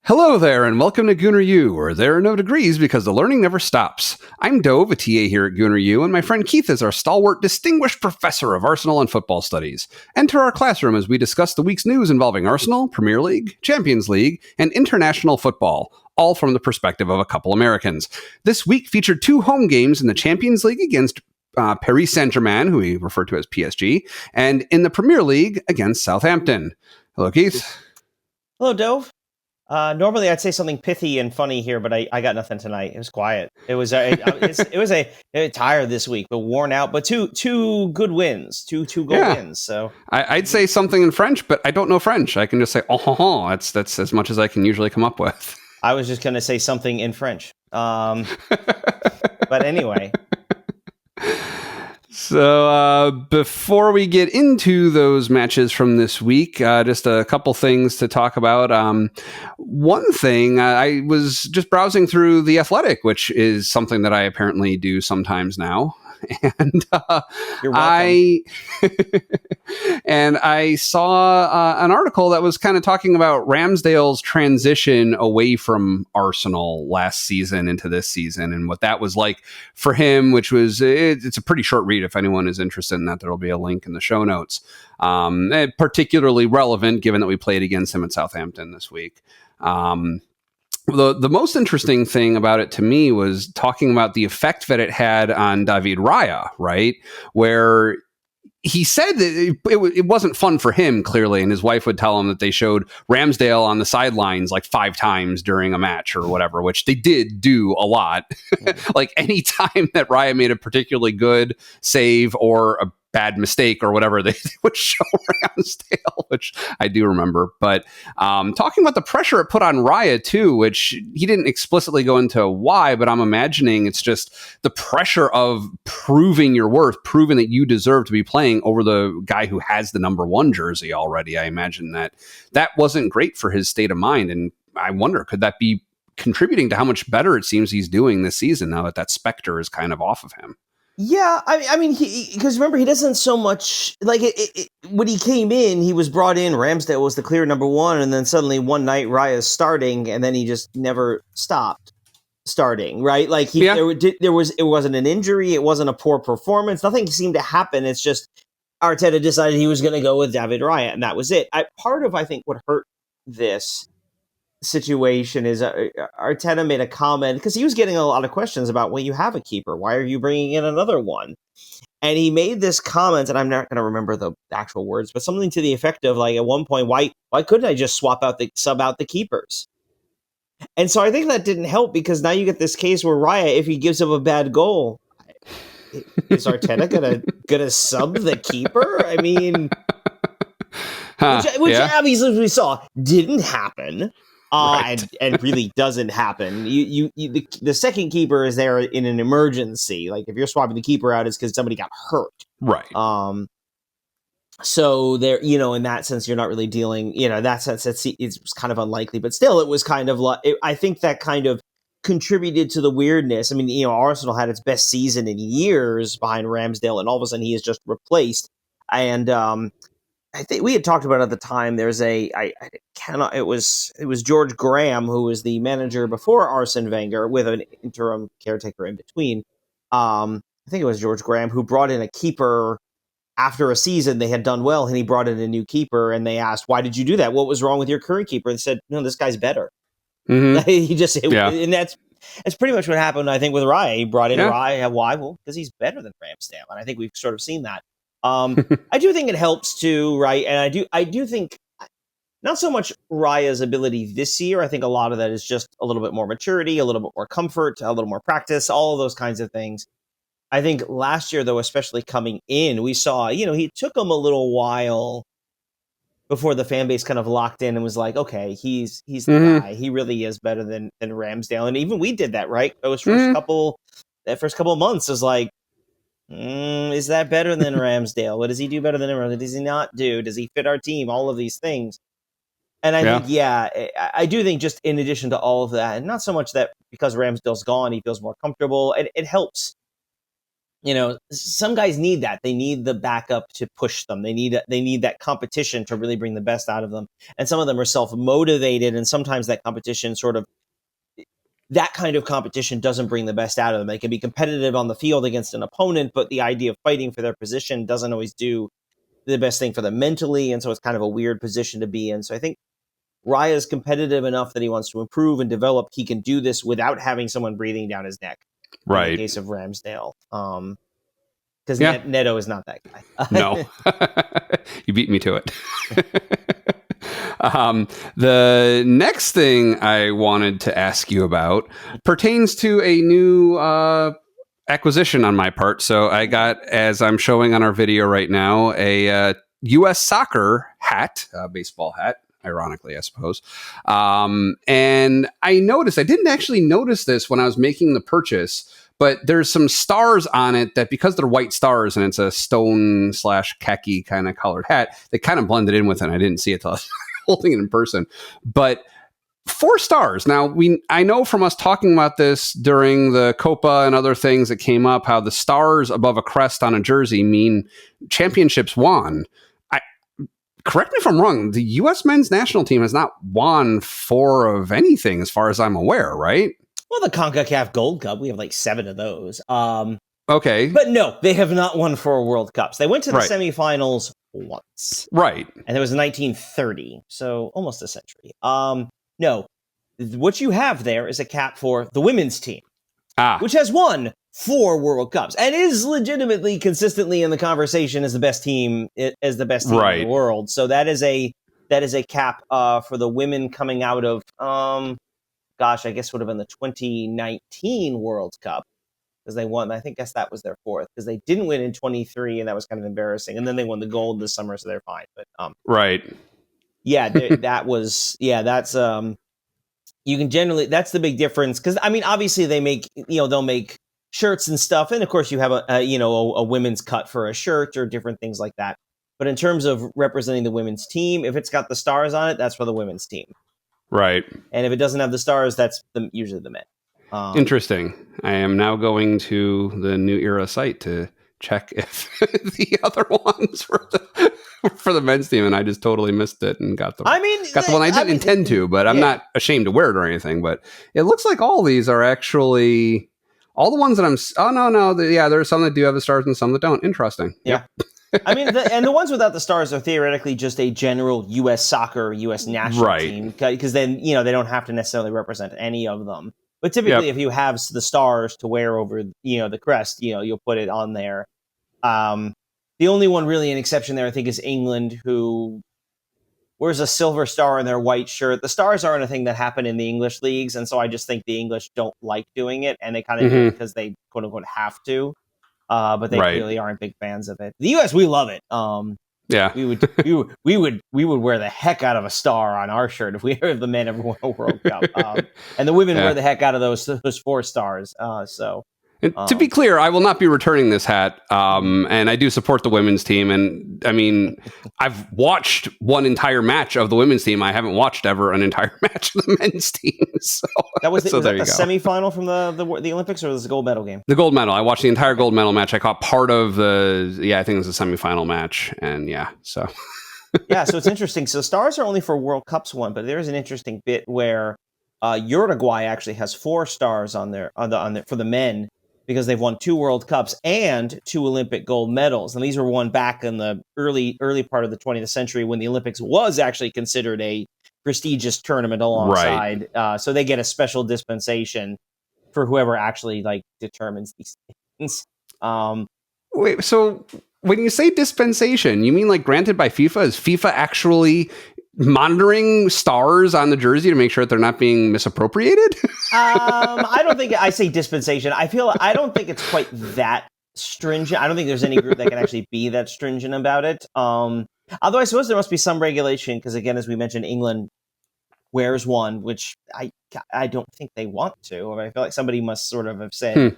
Hello there, and welcome to Gooner U, where there are no degrees because the learning never stops. I'm Dove, a TA here at Gooner U, and my friend Keith is our stalwart, distinguished professor of Arsenal and football studies. Enter our classroom as we discuss the week's news involving Arsenal, Premier League, Champions League, and international football, all from the perspective of a couple Americans. This week featured two home games in the Champions League against Paris Saint-Germain, who we refer to as PSG, and in the Premier League against Southampton. Hello, Keith. Hello, Dove. Normally I'd say something pithy and funny here, but I got nothing tonight. It was quiet. It was tired this week, but worn out. But two good wins, two goal wins. So I'd say something in French, but I don't know French. I can just say oh. That's as much as I can usually come up with. I was just going to say something in French. But anyway. So before we get into those matches from this week, just a couple things to talk about. One thing, I was just browsing through The Athletic, which is something that I apparently do sometimes now. And You're welcome. I saw an article that was kind of talking about Ramsdale's transition away from Arsenal last season into this season and what that was like for him, which was it's a pretty short read if anyone is interested in that. There'll be a link in the show notes. Particularly relevant given that we played against him at Southampton this week. The most interesting thing about it to me was talking about the effect that it had on David Raya, right? Where he said that it wasn't fun for him, clearly, and his wife would tell him that they showed Ramsdale on the sidelines like 5 times during a match or whatever, which they did do a lot. Like any time that Raya made a particularly good save or a bad mistake or whatever, they would show Ramsdale, which I do remember. But talking about the pressure it put on Raya too, which he didn't explicitly go into why, but I'm imagining it's just the pressure of proving your worth, proving that you deserve to be playing over the guy who has the number 1 jersey already. I imagine that wasn't great for his state of mind. And I wonder, could that be contributing to how much better it seems he's doing this season now that specter is kind of off of him? Yeah, I mean, because remember, he doesn't so much like when he came in, he was brought in. Ramsdale was the clear number 1, and then suddenly one night Raya's starting, and then he just never stopped starting. Right, like it wasn't an injury, it wasn't a poor performance, nothing seemed to happen. It's just Arteta decided he was going to go with David Raya, and that was it. Part of I think what hurt this situation is Arteta made a comment because he was getting a lot of questions about, well, you have a keeper, why are you bringing in another one? And he made this comment, and I'm not going to remember the actual words, but something to the effect of, like, at one point, why couldn't I just sub out the keepers? And so I think that didn't help, because now you get this case where Raya, if he gives up a bad goal, is Arteta gonna sub the keeper? I mean, which obviously we saw didn't happen. Right. and really doesn't happen. The second keeper is there in an emergency. Like if you're swapping the keeper out, it's because somebody got hurt. Right. So there, in that sense, you're not really dealing. In that sense, it's kind of unlikely, but still, it was kind of like I think that kind of contributed to the weirdness. I mean, Arsenal had its best season in years behind Ramsdale, and all of a sudden he is just replaced. And I think we had talked about at the time. There's it was George Graham, who was the manager before Arsene Wenger, with an interim caretaker in between. I think it was George Graham who brought in a keeper after a season they had done well, and he brought in a new keeper. And they asked, "Why did you do that? What was wrong with your current keeper?" And said, "No, this guy's better." Mm-hmm. And that's pretty much what happened. I think with Raya, he brought in Raya. Why? Well, because he's better than Ramsdale, and I think we've sort of seen that. I do think it helps too, right? And I do think not so much Raya's ability this year. I think a lot of that is just a little bit more maturity, a little bit more comfort, a little more practice, all of those kinds of things. I think last year, though, especially coming in, we saw, he took him a little while before the fan base kind of locked in and was like, okay, he's the guy. He really is better than Ramsdale. And even we did that, right? Those first couple of months was like, is that better than Ramsdale? What does he do better than Ramsdale? What does he not do? Does he fit our team? All of these things. And I think, I do think just in addition to all of that, and not so much that because Ramsdale's gone, he feels more comfortable. And it helps some guys need that. They need the backup to push them. They need that competition to really bring the best out of them. And some of them are self-motivated, and sometimes that competition that kind of competition doesn't bring the best out of them. They can be competitive on the field against an opponent, but the idea of fighting for their position doesn't always do the best thing for them mentally, and so it's kind of a weird position to be in. So I think Raya is competitive enough that he wants to improve and develop. He can do this without having someone breathing down his neck. Right. In the case of Ramsdale. Because Neto is not that guy. No. You beat me to it. The next thing I wanted to ask you about pertains to a new acquisition on my part. So I got, as I'm showing on our video right now, a U.S. soccer hat, baseball hat, ironically, I suppose. And I didn't actually notice this when I was making the purchase, but there's some stars on it that, because they're white stars and it's a stone / khaki kind of colored hat, they kind of blended in with it. I didn't see it till I was holding it in person. But 4 stars. Now, I know from us talking about this during the Copa and other things that came up, how the stars above a crest on a jersey mean championships won. Correct me if I'm wrong, the U.S. men's national team has not won 4 of anything as far as I'm aware, right? Well, the CONCACAF Gold Cup, we have like 7 of those. Okay. But no, they have not won 4 World Cups. They went to the semifinals once. Right. And it was 1930, so almost a century. No, what you have there is a cap for the women's team, which has won 4 World Cups and is legitimately consistently in the conversation as the best team in the world. So that is a cap for the women coming out of I guess would have been the 2019 World Cup, because they won. I guess that was their 4th, because they didn't win in 23, and that was kind of embarrassing. And then they won the gold this summer, so they're fine. But that's you can generally, that's the big difference, because I mean, obviously they make, they'll make shirts and stuff, and of course you have a women's cut for a shirt or different things like that. But in terms of representing the women's team, if it's got the stars on it, that's for the women's team. Right. And if it doesn't have the stars, that's usually the men. Interesting. I am now going to the New Era site to check if the other ones were for the men's team, and I just totally missed it and got the one I didn't intend to, but I'm not ashamed to wear it or anything. But it looks like all these are actually all the ones that there are some that do have the stars and some that don't. Interesting. Yeah. I mean, and the ones without the stars are theoretically just a general U.S. soccer, U.S. national team, because then, they don't have to necessarily represent any of them. But typically, if you have the stars to wear over, the crest, you'll put it on there. The only one really an exception there, I think, is England, who wears a silver star in their white shirt. The stars aren't a thing that happen in the English leagues, and so I just think the English don't like doing it, and they kind of do it because they, quote unquote, have to. But they clearly aren't big fans of it. The U.S., we love it. We would wear the heck out of a star on our shirt if the men ever won a World Cup. And the women wear the heck out of those 4 stars. And to be clear, I will not be returning this hat. And I do support the women's team. And I mean, I've watched one entire match of the women's team. I haven't watched ever an entire match of the men's team. So that was the semifinal from the Olympics, or was the gold medal game? The gold medal. I watched the entire gold medal match. I caught part of I think it was a semifinal match. And so. So it's interesting. So stars are only for World Cups won, but there's an interesting bit where Uruguay actually has 4 stars on there for the men, because they've won 2 World Cups and 2 Olympic gold medals. And these were won back in the early part of the 20th century, when the Olympics was actually considered a prestigious tournament alongside. So they get a special dispensation for whoever actually determines these things. Wait, so when you say dispensation, you mean granted by FIFA? Is FIFA actually monitoring stars on the jersey to make sure that they're not being misappropriated? I don't think I say dispensation. I don't think it's quite that stringent. I don't think there's any group that can actually be that stringent about it. Although I suppose there must be some regulation, because again, as we mentioned, England wears one, which I don't think they want to. I mean, I feel like somebody must sort of have said,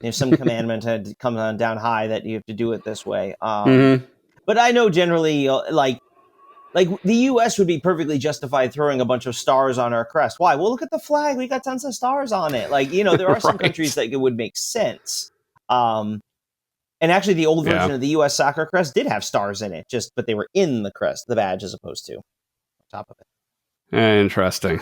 some commandment had come on down high that you have to do it this way. But I know generally, the U.S. would be perfectly justified throwing a bunch of stars on our crest. Why? Well, look at the flag. We got tons of stars on it. There are some countries that it would make sense. And actually, the old version Yeah. of the U.S. soccer crest did have stars in it, but they were in the crest, the badge, as opposed to on top of it. Interesting.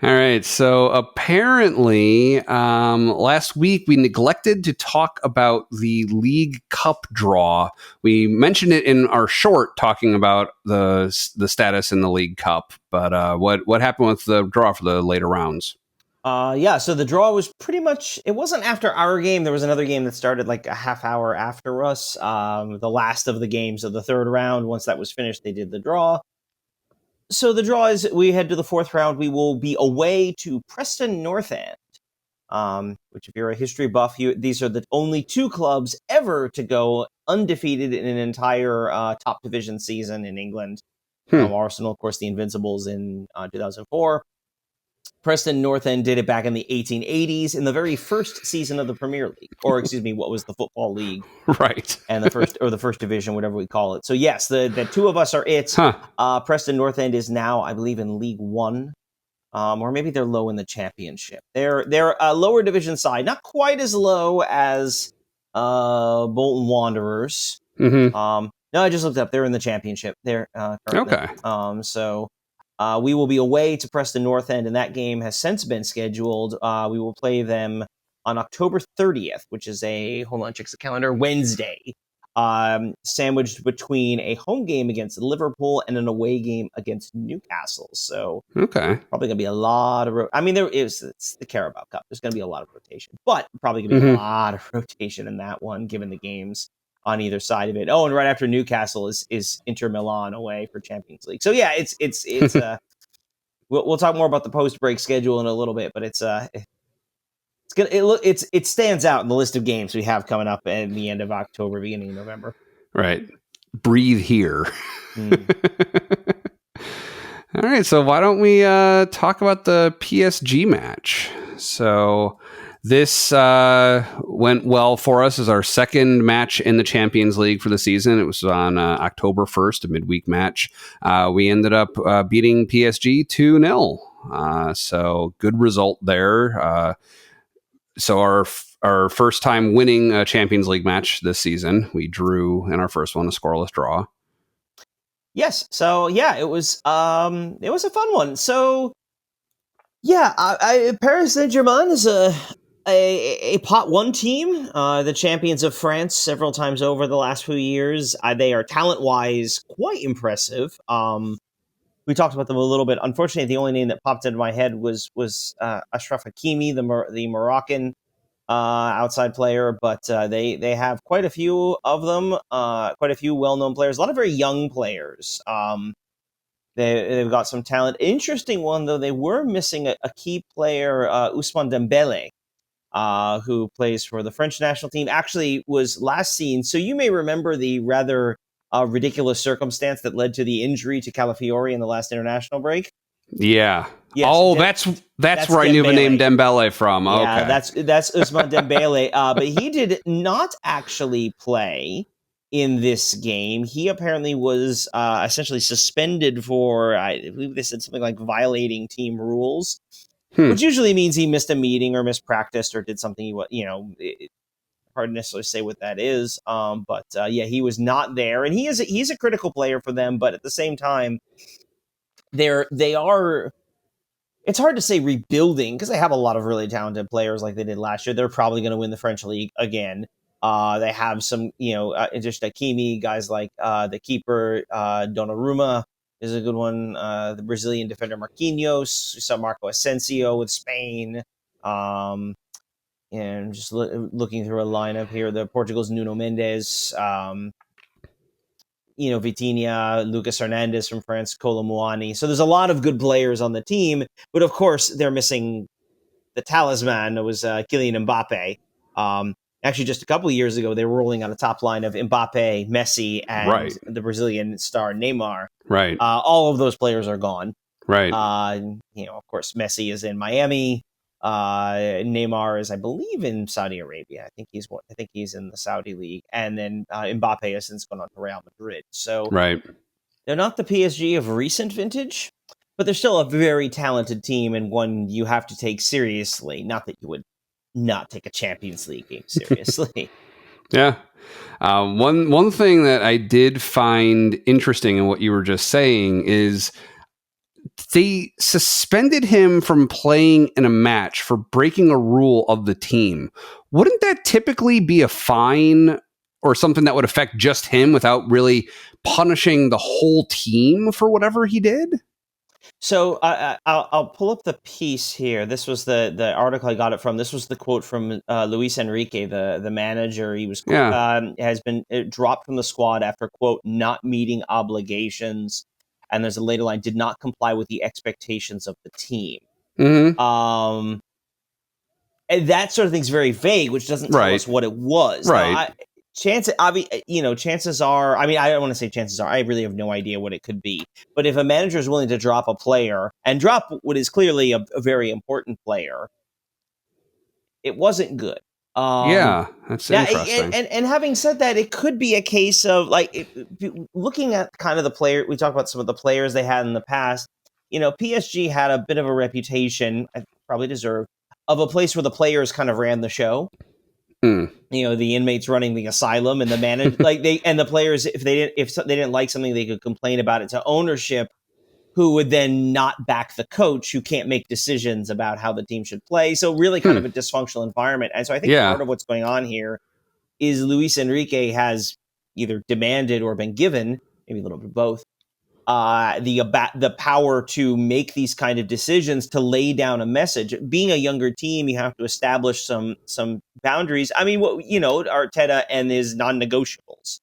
All right. So apparently, last week we neglected to talk about the League Cup draw. We mentioned it in our short talking about the status in the League Cup, but what happened with the draw for the later rounds? So the draw was pretty much, it wasn't after our game. There was another game that started like a half hour after us. The last of the games of the third round, once that was finished, they did the draw. So the draw is, we head to the fourth round. We will be away to Preston North End, which if you're a history buff, these are the only two clubs ever to go undefeated in an entire top division season in England. Arsenal, of course, the Invincibles in 2004. Preston North End did it back in the 1880s in the very first season of the Premier League, or excuse me, what was the Football League, Right? And the first division, whatever we call it. So yes, the two of us are it. Preston North End is now, I believe, in League One, or maybe they're low in the Championship. They're a lower division side, not quite as low as Bolton Wanderers. Mm-hmm. No, I just looked up. They're in the Championship. They're currently. Okay. So. We will be away to Preston North End, and that game has since been scheduled. We will play them on October 30th, which is hold on, check the calendar, Wednesday, sandwiched between a home game against Liverpool and an away game against Newcastle. So Okay. probably going to be a lot of it's the Carabao Cup. There's going to be a lot of rotation, but probably going to be a lot of rotation in that one, given the games on either side of it. Oh, and right after Newcastle is Inter Milan away for Champions League. So yeah, it's we'll talk more about the post break schedule in a little bit, but it stands out in the list of games we have coming up at the end of October, beginning of November. Right. Breathe here. All right, so why don't we talk about the PSG match? So this went well for us as our second match in the Champions League for the season. It was on October 1st, a midweek match. We ended up beating PSG 2-0. So good result there. So our first time winning a Champions League match this season. We drew in our first one, a scoreless draw. Yes. So yeah, it was a fun one. So yeah, Paris Saint-Germain is a pot one team, the champions of France several times over the last few years. They are talent-wise quite impressive. We talked about them a little bit. Unfortunately, the only name that popped into my head was Achraf Hakimi, the Moroccan outside player, but they have quite a few of them, quite a few well-known players, a lot of very young players. They've got some talent. Interesting one, though, they were missing a key player, Ousmane Dembele, who plays for the French national team, actually was last seen. So you may remember the rather ridiculous circumstance that led to the injury to Calafiori in the last international break. Yeah. Yes, that's where Dembele. I knew the name Dembele from. Yeah, okay. that's Ousmane Dembele. But he did not actually play in this game. He apparently was essentially suspended for, I believe they said something like violating team rules, which usually means he missed a meeting or mispracticed or did something hard to necessarily say what that is. But yeah, he was not there, and he's a critical player for them. But at the same time, they are. It's hard to say rebuilding because they have a lot of really talented players like they did last year. They're probably going to win the French league again. They have some, just Hakimi, guys like the keeper Donnarumma is a good one. The Brazilian defender Marquinhos, we saw Marco Asensio with Spain. And just looking through a lineup here, the Portugal's Nuno Mendes, Vitinha, Lucas Hernandez from France, Kolo Muani. So there's a lot of good players on the team, but of course they're missing the talisman. It was Kylian Mbappe. Actually, just a couple of years ago, they were rolling on a top line of Mbappe, Messi, and the Brazilian star Neymar. Right. All of those players are gone. Right. Of course, Messi is in Miami. Neymar is, I believe, in Saudi Arabia. I think he's in the Saudi league, and then Mbappe has since gone on to Real Madrid. So they're not the PSG of recent vintage, but they're still a very talented team and one you have to take seriously. Not that you would not take a Champions League game seriously. Yeah. One thing that I did find interesting in what you were just saying is they suspended him from playing in a match for breaking a rule of the team. Wouldn't that typically be a fine or something that would affect just him without really punishing the whole team for whatever he did? So I'll pull up the piece here. This was the article I got it from. This was the quote from Luis Enrique, the manager. He was Yeah. has been dropped from the squad after quote not meeting obligations, and there's a later line, did not comply with the expectations of the team. Mm-hmm. And that sort of thing's very vague, which doesn't tell us what it was. Right. Now, chances are, I mean, I don't want to say chances are, I really have no idea what it could be. But if a manager is willing to drop a player and drop what is clearly a very important player, it wasn't good. Yeah, that's interesting. And having said that, it could be a case of looking at kind of the player. We talked about some of the players they had in the past. PSG had a bit of a reputation, probably deserved, of a place where the players kind of ran the show. The inmates running the asylum and the manager, the players, if they didn't like something, they could complain about it to ownership, who would then not back the coach, who can't make decisions about how the team should play. So really kind of a dysfunctional environment. And so I think part of what's going on here is Luis Enrique has either demanded or been given, maybe a little bit of both, the power to make these kind of decisions, to lay down a message. Being a younger team, you have to establish some boundaries. I mean, Arteta and his non-negotiables.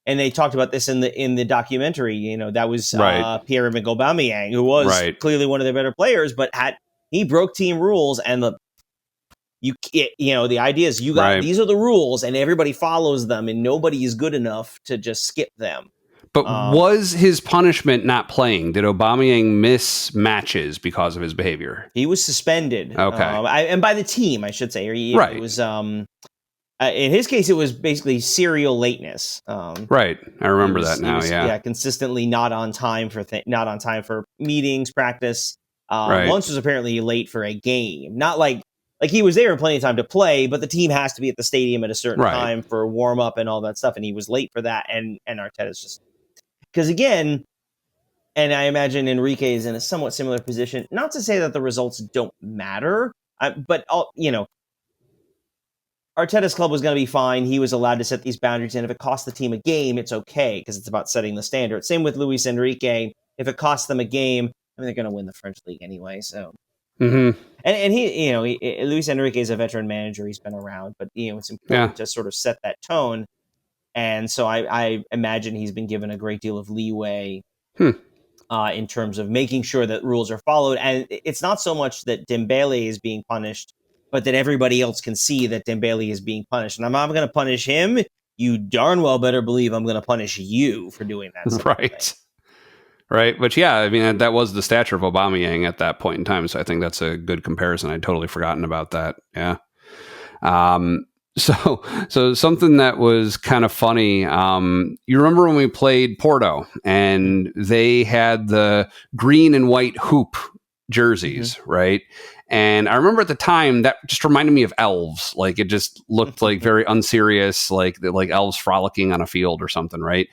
And they talked about this in the documentary. That was Pierre-Emerick Aubameyang, who was clearly one of the better players, but he broke team rules. And the idea is these are the rules, and everybody follows them, and nobody is good enough to just skip them. But was his punishment not playing? Did Aubameyang miss matches because of his behavior? He was suspended. Okay. And by the team, I should say. It was, in his case, it was basically serial lateness. Right. I remember that now, Yeah, consistently not on time for meetings, practice. Once was apparently late for a game. Not like he was there in plenty of time to play, but the team has to be at the stadium at a certain time for warm up and all that stuff, and he was late for that. And Arteta's just, because again, and I imagine Enrique is in a somewhat similar position. Not to say that the results don't matter, but Arteta's club was going to be fine. He was allowed to set these boundaries, and if it costs the team a game, it's okay, because it's about setting the standard. Same with Luis Enrique. If it costs them a game, I mean, they're going to win the French league anyway. So, and Luis Enrique is a veteran manager. He's been around, but it's important to sort of set that tone. And so I imagine he's been given a great deal of leeway in terms of making sure that rules are followed. And it's not so much that Dembele is being punished, but that everybody else can see that Dembele is being punished. And I'm not going to punish him. You darn well better believe I'm going to punish you for doing that. Right. But yeah, I mean, that was the stature of Aubameyang at that point in time. So I think that's a good comparison. I'd totally forgotten about that. Yeah. So something that was kind of funny, you remember when we played Porto and they had the green and white hoop jerseys, right? And I remember at the time that just reminded me of Elves. Like, it just looked like very unserious, like Elves Frolicking on a field or something, right?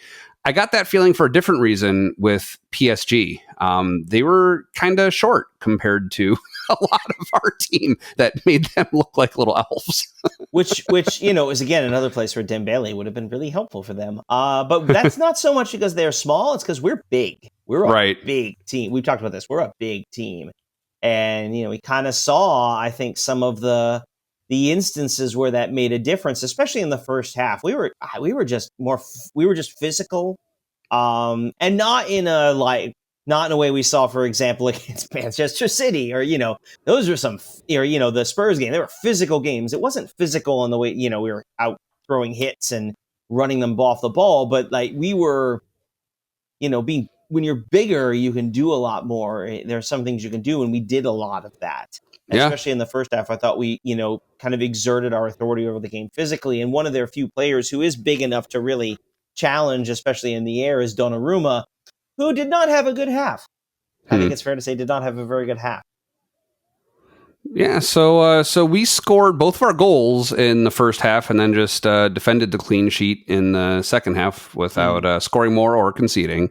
I got that feeling for a different reason with PSG. They were kind of short compared to a lot of our team that made them look like little elves. which is again another place where Dembele would have been really helpful for them. But that's not so much because they're small; it's because we're big. We're a big team. We've talked about this. We're a big team, and we kind of saw, I think, some of the instances where that made a difference, especially in the first half. We were just physical, and not in a way we saw, for example, against Manchester City, or those are some, the Spurs game. They were physical games. It wasn't physical in the way we were out throwing hits and running them off the ball, but we were, being, when you're bigger, you can do a lot more. There are some things you can do, and we did a lot of that. Especially in the first half, I thought we, kind of exerted our authority over the game physically. And one of their few players who is big enough to really challenge, especially in the air, is Donnarumma, who did not have a good half. I think it's fair to say did not have a very good half. Yeah, so we scored both of our goals in the first half, and then just defended the clean sheet in the second half without scoring more or conceding.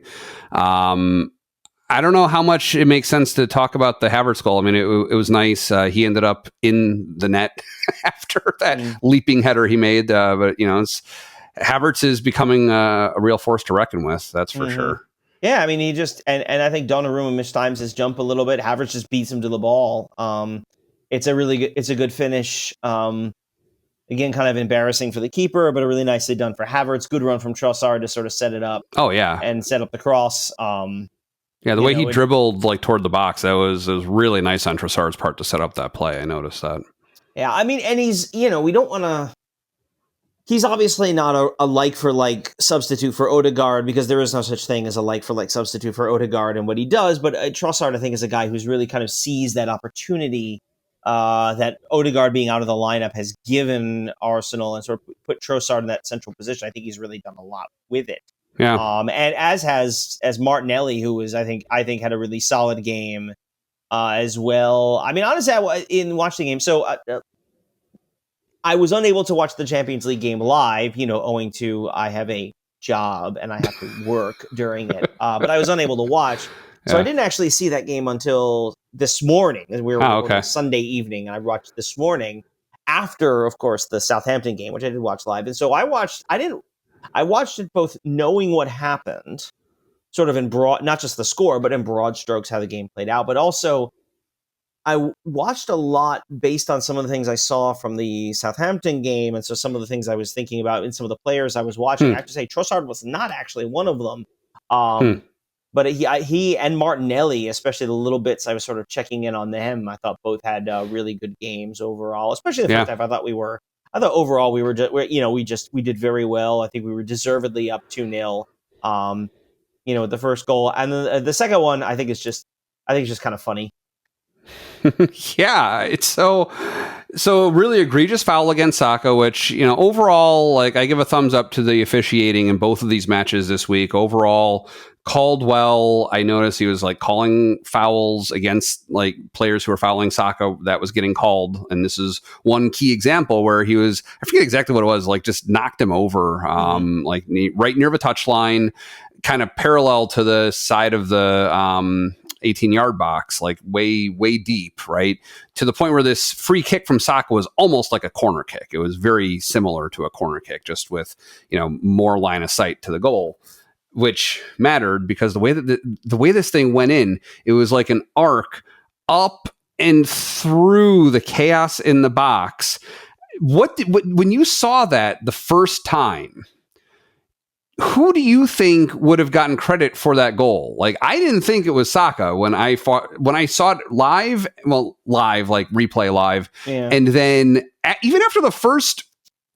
I don't know how much it makes sense to talk about the Havertz goal. I mean, it was nice. He ended up in the net after that leaping header he made. But Havertz is becoming a real force to reckon with. That's for sure. Yeah, I mean, he just and I think Donnarumma mistimes his jump a little bit. Havertz just beats him to the ball. It's a good finish. Again, kind of embarrassing for the keeper, but a really nicely done for Havertz. Good run from Trossard to sort of set it up. Oh yeah, and set up the cross. Yeah, the way he dribbled like toward the box, that was really nice on Trossard's part to set up that play. I noticed that. Yeah, I mean, and he's, we don't want to. He's obviously not a like for like substitute for Odegaard, because there is no such thing as a like for like substitute for Odegaard and what he does. But Trossard, I think, is a guy who's really kind of sees that opportunity that Odegaard being out of the lineup has given Arsenal, and sort of put Trossard in that central position. I think he's really done a lot with it. Yeah. And as Martinelli, who was I think had a really solid game as well. I mean, honestly, in watching the game, so I was unable to watch the Champions League game live, owing to I have a job and I have to work during it. But I was unable to watch, so I didn't actually see that game until this morning. We were recording Sunday evening, and I watched this morning after, of course, the Southampton game, which I did watch live. And so I watched it both knowing what happened, sort of in broad, not just the score, but in broad strokes how the game played out. But also, I watched a lot based on some of the things I saw from the Southampton game, and so some of the things I was thinking about in some of the players I was watching. I have to say, Trossard was not actually one of them. But he and Martinelli, especially the little bits I was sort of checking in on them, I thought both had really good games overall. Especially the first half, I thought overall we did very well. I think we were deservedly up 2-0. The first goal, and then the second one, I think it's just kind of funny. Yeah, it's so really egregious foul against Saka, which, overall, like, I give a thumbs up to the officiating in both of these matches this week. Overall, called well. I noticed he was like calling fouls against like players who were fouling Saka that was getting called. And this is one key example where he was, I forget exactly what it was, like just knocked him over, like right near the touchline, kind of parallel to the side of the 18-yard box, like way deep, right? To the point where this free kick from Saka was almost like a corner kick. It was very similar to a corner kick, just with, more line of sight to the goal, which mattered because the way this thing went in, it was like an arc up and through the chaos in the box. When you saw that the first time, who do you think would have gotten credit for that goal? Like, I didn't think it was Saka when I saw it live, like replay live. Yeah. And then even after the first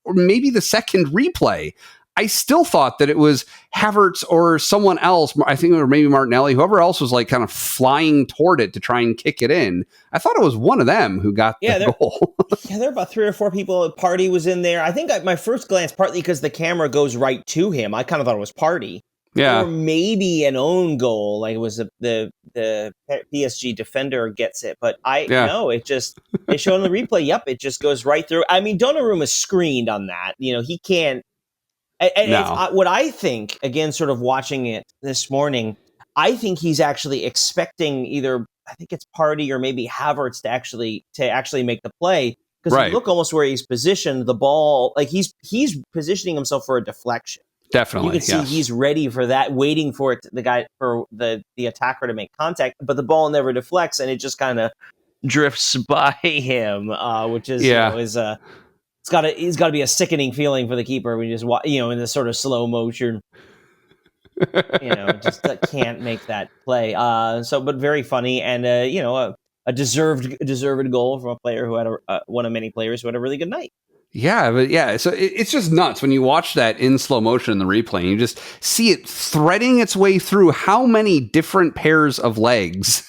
or maybe the second replay, I still thought that it was Havertz or someone else. I think it was maybe Martinelli, whoever else was like kind of flying toward it to try and kick it in. I thought it was one of them who got the goal. There were about 3 or 4 people. Party was in there. I think my first glance, partly because the camera goes right to him, I kind of thought it was Party. Yeah. Or maybe an own goal, like it was the PSG defender gets it. But no, it showed on the replay. Yep, it just goes right through. I mean, Donnarumma is screened on that. He can't. And what I think, again, sort of watching it this morning, I think he's actually expecting either, I think it's Partey or maybe Havertz to actually make the play. Because you look almost where he's positioned, the ball, like he's positioning himself for a deflection. Definitely, you can see he's ready for that, waiting for it, the attacker to make contact, but the ball never deflects, and it just kind of drifts by him, which is it's got to be a sickening feeling for the keeper when you just in this sort of slow motion, just can't make that play. But very funny, and a deserved goal from a player who had one of many players who had a really good night. Yeah, but so it's just nuts when you watch that in slow motion in the replay, and you just see it threading its way through how many different pairs of legs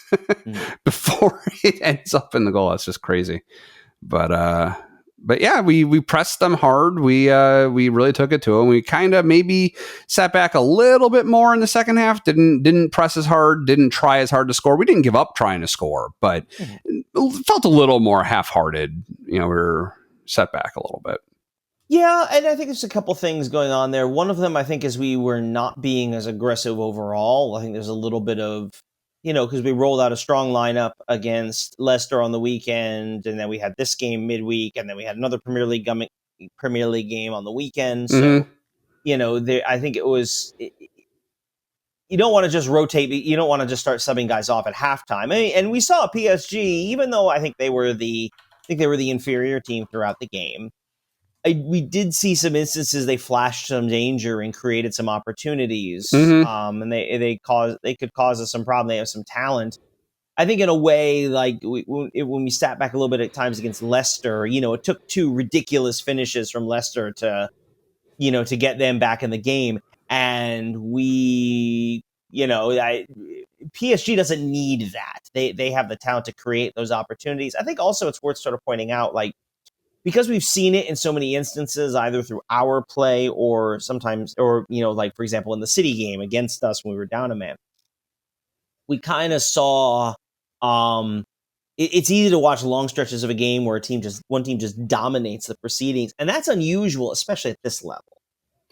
before it ends up in the goal. It's just crazy. But But yeah, we pressed them hard. We really took it to them. We kind of maybe sat back a little bit more in the second half. Didn't press as hard. Didn't try as hard to score. We didn't give up trying to score, but felt a little more half-hearted. We were set back a little bit. Yeah, and I think there's a couple things going on there. One of them, I think, is we were not being as aggressive overall. I think there's a little bit of, because we rolled out a strong lineup against Leicester on the weekend, and then we had this game midweek, and then we had another Premier League game on the weekend. So, I think it was. You don't want to just rotate. You don't want to just start subbing guys off at halftime. And we saw PSG, even though I think they were the inferior team throughout the game. We did see some instances they flashed some danger and created some opportunities, and they could cause us some problem. They have some talent. I think in a way, like when we sat back a little bit at times against Leicester, it took two ridiculous finishes from Leicester to get them back in the game, and PSG doesn't need that. They have the talent to create those opportunities. I think also it's worth sort of pointing out, like, because we've seen it in so many instances, either through our play or sometimes, like, for example, in the City game against us when we were down a man, we kind of saw it's easy to watch long stretches of a game where one team just dominates the proceedings. And that's unusual, especially at this level.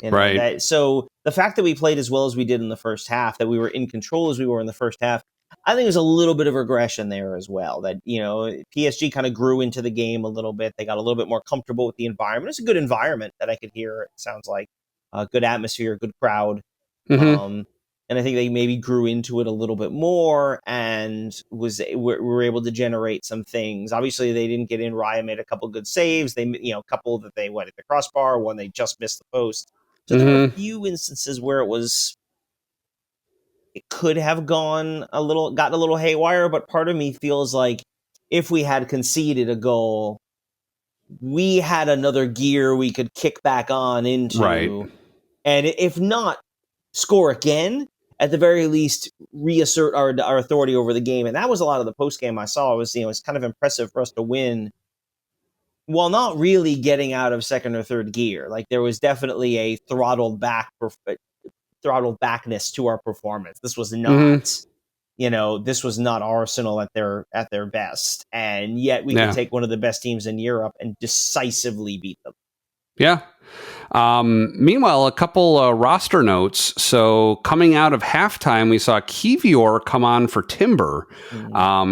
Right. So the fact that we played as well as we did in the first half, that we were in control as we were in the first half, I think there's a little bit of regression there as well. That, PSG kind of grew into the game a little bit. They got a little bit more comfortable with the environment. It's a good environment that I could hear. It sounds like a good atmosphere, good crowd. And I think they maybe grew into it a little bit more and were able to generate some things. Obviously, they didn't get in. Raya made a couple good saves. They, a couple that they went at the crossbar, one they just missed the post. So there were a few instances where it could have gotten a little haywire, but part of me feels like if we had conceded a goal, we had another gear we could kick back on into. Right. And if not score again, at the very least reassert our authority over the game. And that was a lot of the post game I saw. It was, it's kind of impressive for us to win while not really getting out of second or third gear. Like, there was definitely a throttled backness to our performance. This was not, this was not Arsenal at their best, and yet we could take one of the best teams in Europe and decisively beat them. Yeah. Meanwhile, a couple roster notes. So coming out of halftime, we saw Kivior come on for Timber.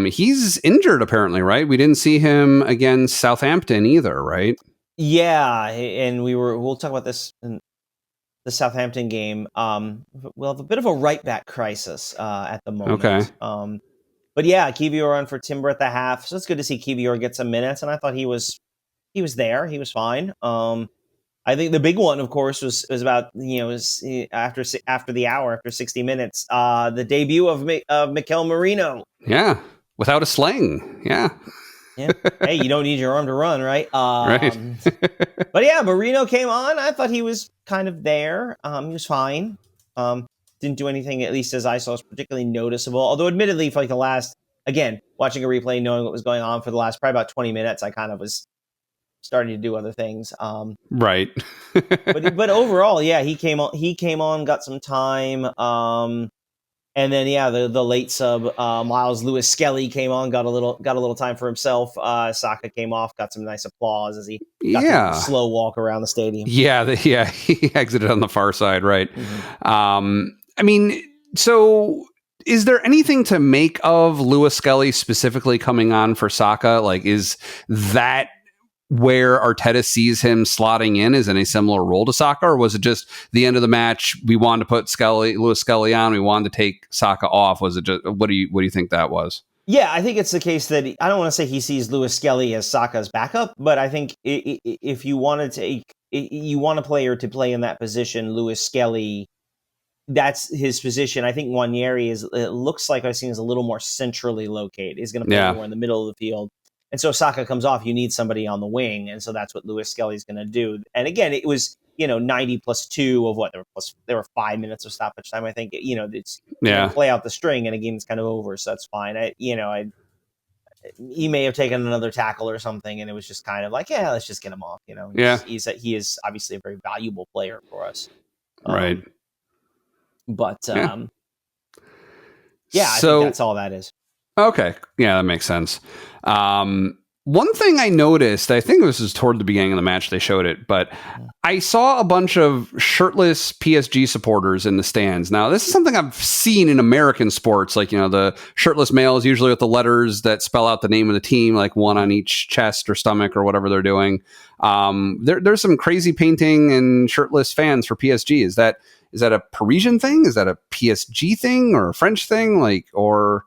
He's injured apparently, right? We didn't see him against Southampton either, right? Yeah, and we'll talk about this in the Southampton game. We'll have a bit of a right back crisis at the moment. Okay. But yeah, Kivior on for Timber at the half. So it's good to see Kivior get some minutes, and I thought he was there. He was fine. I think the big one, of course, was about after the hour, after 60 minutes, the debut of Mikel Merino. Yeah, without a sling. Yeah. Yeah. Hey, you don't need your arm to run, right? Right. But yeah, Merino came on. I thought he was kind of there. He was fine. Didn't do anything, at least as I saw, was particularly noticeable. Although, admittedly, for like watching a replay, knowing what was going on for the last probably about 20 minutes, I kind of was starting to do other things. Right. but overall, yeah, he came on, got some time. And then, yeah, the late sub, Miles Lewis Skelly came on, got a little time for himself. Saka came off, got some nice applause as he got to slow walk around the stadium. Yeah, he exited on the far side, right? I mean, so is there anything to make of Lewis Skelly specifically coming on for Saka? Like, is that where Arteta sees him slotting in is in a similar role to Saka, or was it just the end of the match? We wanted to put Lewis Skelly on. We wanted to take Saka off. Was it just what do you think that was? Yeah, I think it's the case that I don't want to say he sees Lewis Skelly as Saka's backup, but I think if you want a player to play in that position, Lewis Skelly, that's his position. I think Nwaneri looks like I've seen is a little more centrally located. He's going to play more in the middle of the field. And so Saka comes off, you need somebody on the wing. And so that's what Lewis Skelly's going to do. And again, it was, 90 plus 2 of what there were 5 minutes of stoppage time. I think, it's play out the string and a game is kind of over. So that's fine. he may have taken another tackle or something, and it was just kind of like, yeah, let's just get him off. Yeah. He is obviously a very valuable player for us. Right. But Yeah. I think that's all that is. Okay. Yeah, that makes sense. One thing I noticed, I think this is toward the beginning of the match they showed it, but I saw a bunch of shirtless PSG supporters in the stands. Now, this is something I've seen in American sports, like, the shirtless males, usually with the letters that spell out the name of the team, like one on each chest or stomach or whatever they're doing. There's some crazy painting and shirtless fans for PSG. Is that a Parisian thing? Is that a PSG thing or a French thing? Or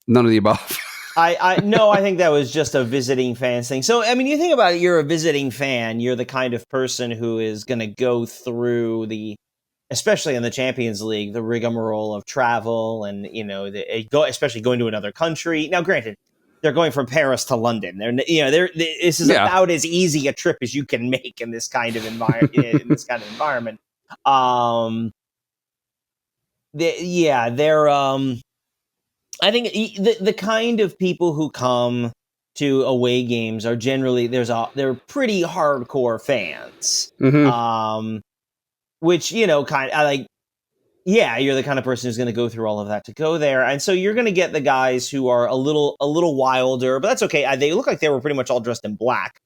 none of the above? No, I think that was just a visiting fans thing. So, I mean, you think about it, you're a visiting fan. You're the kind of person who is going to go through especially in the Champions League, the rigmarole of travel and, especially going to another country. Now, granted, they're going from Paris to London. This is about as easy a trip as you can make in this kind of environment. I think the kind of people who come to away games are generally they're pretty hardcore fans. Mm-hmm. Which, kind of like, you're the kind of person who's going to go through all of that to go there. And so you're going to get the guys who are a little wilder, but that's okay. They look like they were pretty much all dressed in black.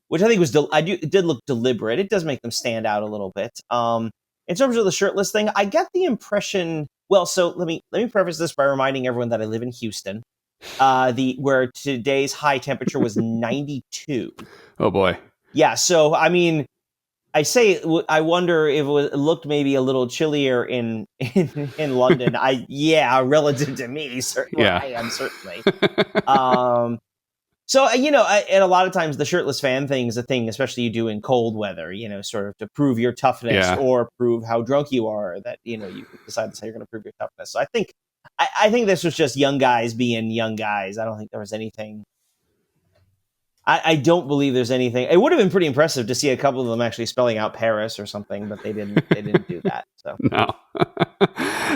Which I think it did look deliberate. It does make them stand out a little bit. In terms of the shirtless thing, I get the impression. Well, so let me preface this by reminding everyone that I live in Houston, where today's high temperature was 92. Oh boy. Yeah. So I mean, I wonder if it looked maybe a little chillier in London. Relative to me, certainly. Yeah. I am certainly. So, and a lot of times the shirtless fan thing is a thing, especially you do in cold weather, sort of to prove your toughness or prove how drunk you are, that, you decide that's how you're going to prove your toughness. So I think this was just young guys being young guys. I don't think there was anything. I don't believe there's anything. It would have been pretty impressive to see a couple of them actually spelling out Paris or something, but they didn't do that. So no.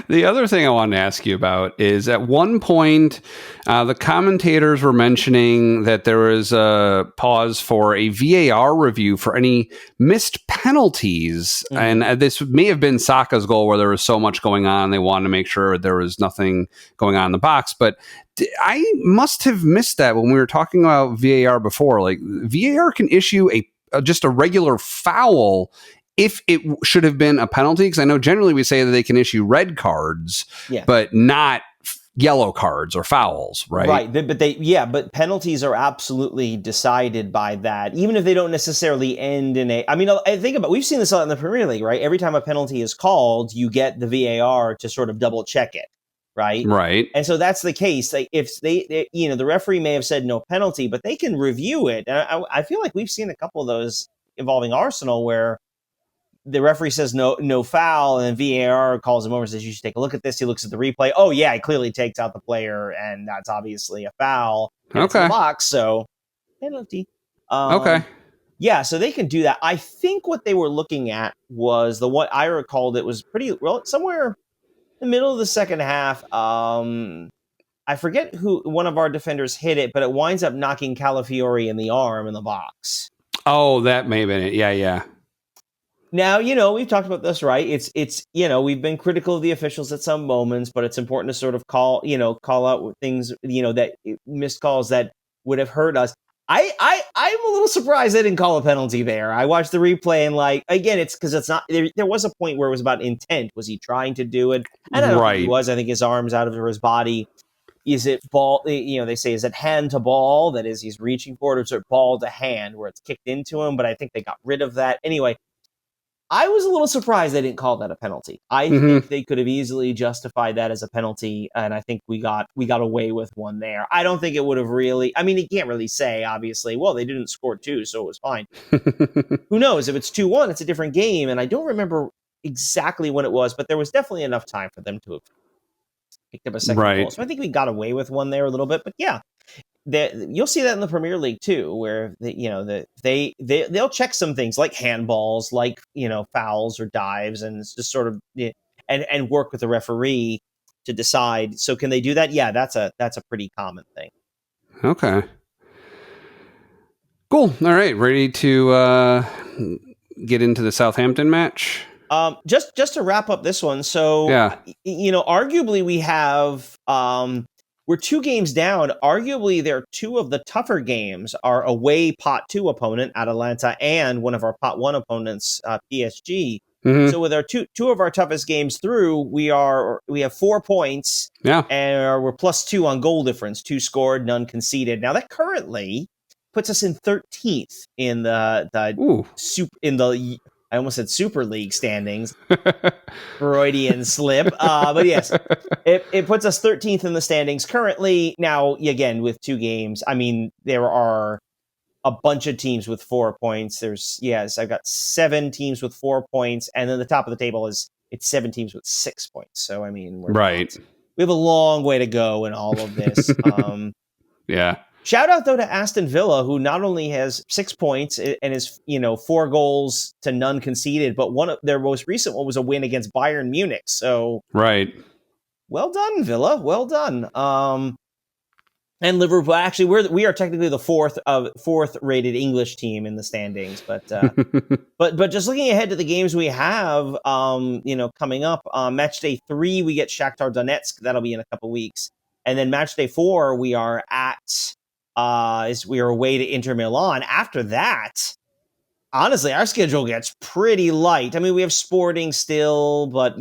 The other thing I wanted to ask you about is at one point, the commentators were mentioning that there was a pause for a VAR review for any missed penalties. Mm-hmm. And this may have been Saka's goal where there was so much going on. They wanted to make sure there was nothing going on in the box. But I must have missed that when we were talking about VAR before. Like, VAR can issue just a regular foul if it should have been a penalty, because I know generally we say that they can issue red cards, but not yellow cards or fouls, right? Right, but penalties are absolutely decided by that, even if they don't necessarily end in a. I mean, I think we've seen this a lot in the Premier League, right? Every time a penalty is called, you get the VAR to sort of double check it, right? Right. And so that's the case. Like, if they the referee may have said no penalty, but they can review it. And I feel like we've seen a couple of those involving Arsenal where the referee says no foul, and VAR calls him over and says, you should take a look at this. He looks at the replay. Oh, yeah, he clearly takes out the player, and that's obviously a foul. Okay. It's in the box, so penalty. Okay. Yeah, so they can do that. I think what they were looking at was what I recalled. It was somewhere in the middle of the second half. I forget who one of our defenders hit it, but it winds up knocking Calafiori in the arm in the box. Oh, that may have been it. Yeah. Now, we've talked about this, right? It's we've been critical of the officials at some moments, but it's important to sort of call out things, that missed calls that would have hurt us. I'm a little surprised they didn't call a penalty there. I watched the replay and again, it's because it's not there was a point where it was about intent. Was he trying to do it? And I don't think he was. I think his arm's out of his body. Is it ball? They say, is it hand to ball? That is, he's reaching for it, or is it ball to hand where it's kicked into him? But I think they got rid of that. Anyway, I was a little surprised they didn't call that a penalty. I think they could have easily justified that as a penalty, and I think we got away with one there. I don't think it would have really. I mean, you can't really say, obviously, well, they didn't score 2, so it was fine. Who knows? If it's 2-1, it's a different game, and I don't remember exactly when it was, but there was definitely enough time for them to have picked up a second goal. So I think we got away with one there a little bit, but yeah. You'll see that in the Premier League too, where they'll check some things like handballs, like fouls or dives, and it's just sort of and work with the referee to decide. So can they do that? Yeah, that's a pretty common thing. Okay. Cool. All right. Ready to get into the Southampton match? Just to wrap up this one. So, Yeah. arguably we have, we're 2 games down. Arguably, there are 2 of the tougher games. Our away pot 2 opponent, Atalanta, and one of our pot 1 opponents, PSG. Mm-hmm. So with our two of our toughest games through, we have 4 points. Yeah. And we're +2 on goal difference, 2 scored, none conceded. Now that currently puts us in 13th in the I almost said Super League standings. Freudian slip. But yes, it puts us 13th in the standings currently. Now, again, with 2 games, I mean, there are a bunch of teams with 4 points. I've got 7 teams with 4 points. And then the top of the table it's 7 teams with 6 points. So, I mean, we have a long way to go in all of this. Yeah. Shout out, though, to Aston Villa, who not only has 6 points and is, 4 goals to none conceded, but one of their most recent one was a win against Bayern Munich. So, right. Well done, Villa. Well done. And Liverpool, actually, we are technically the fourth rated English team in the standings, but but just looking ahead to the games we have, coming up, match day 3 we get Shakhtar Donetsk. That'll be in a couple weeks, and then match day 4 we are away to Inter Milan. After that, honestly, our schedule gets pretty light. I mean, we have Sporting still, but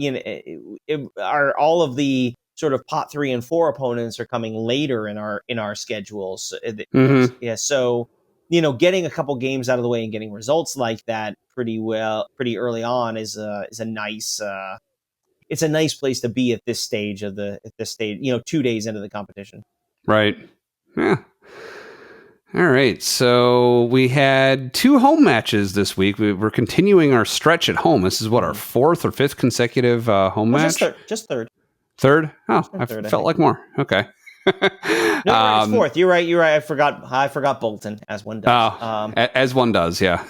all of the sort of pot 3 and 4 opponents are coming later in our schedules. Mm-hmm. Yeah, so getting a couple games out of the way and getting results like that pretty early on is a nice. It's a nice place to be at this stage. 2 days into the competition. Right. Yeah. All right. So we had 2 home matches this week. We're continuing our stretch at home. This is what, our 4th or 5th consecutive home match? Just third. Third? Oh, I felt like more. Okay. No, it's 4th. You're right. I forgot Bolton, as one does. As one does, yeah.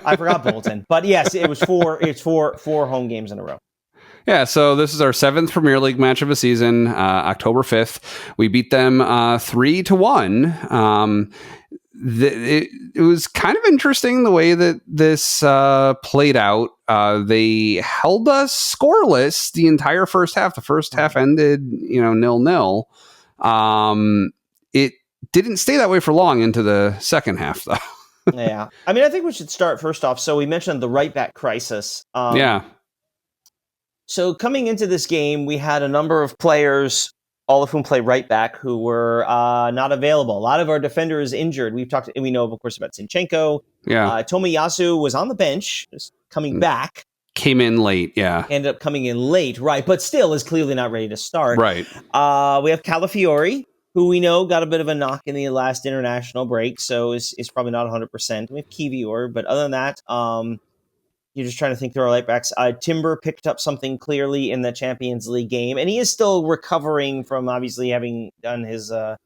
I forgot Bolton. But yes, it was 4. It's 4 home games in a row. Yeah, so this is our 7th Premier League match of the season, October 5th. We beat them 3-1. It was kind of interesting the way that this played out. They held us scoreless the entire first half. The first half ended, 0-0. It didn't stay that way for long into the second half, though. Yeah. I mean, I think we should start first off. So we mentioned the right back crisis. Yeah. So coming into this game, we had a number of players, all of whom play right back, who were not available. A lot of our defenders injured. We know, of course, about Zinchenko. Yeah. Tomiyasu was on the bench, just coming back. Came in late, yeah. Ended up coming in late, right, but still is clearly not ready to start. Right. We have Calafiori, who we know got a bit of a knock in the last international break, so is probably not 100%. We have Kivior, but other than that, you're just trying to think through our right backs. Timber picked up something clearly in the Champions League game, and he is still recovering from obviously having done his, I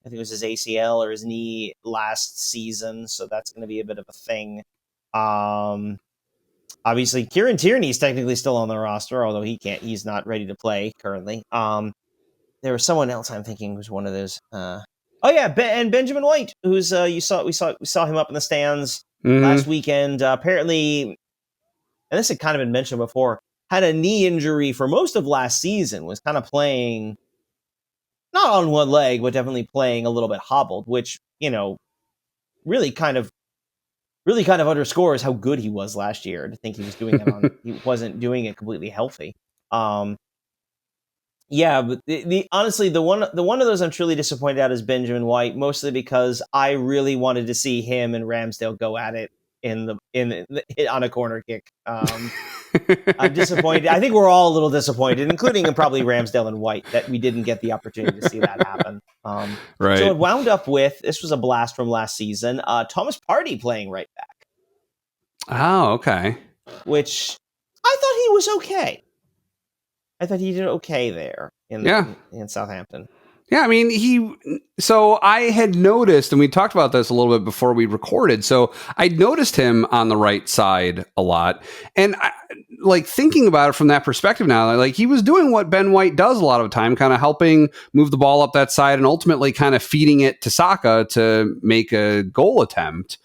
think it was his ACL or his knee last season, so that's going to be a bit of a thing. Obviously, Kieran Tierney is technically still on the roster, although he's not ready to play currently. There was someone else I'm thinking was one of those. And Benjamin White, who's we saw him up in the stands last weekend. Apparently, and this had kind of been mentioned before, had a knee injury for most of last season, was kind of playing, not on one leg, but definitely playing a little bit hobbled, which, really kind of underscores how good he was last year, to think he he wasn't doing it completely healthy. But honestly, the one of those I'm truly disappointed at is Benjamin White, mostly because I really wanted to see him and Ramsdale go at it on a corner kick. I'm disappointed. I think we're all a little disappointed, including probably Ramsdale and White, that we didn't get the opportunity to see that happen. Right. So it wound up with, this was a blast from last season, Thomas Partey playing right back. Oh, okay. Which I thought he was okay. I thought he did okay there in Southampton. Yeah, I mean, so I had noticed, and we talked about this a little bit before we recorded. So I noticed him on the right side a lot. And like thinking about it from that perspective now, like he was doing what Ben White does a lot of the time, kind of helping move the ball up that side and ultimately kind of feeding it to Saka to make a goal attempt.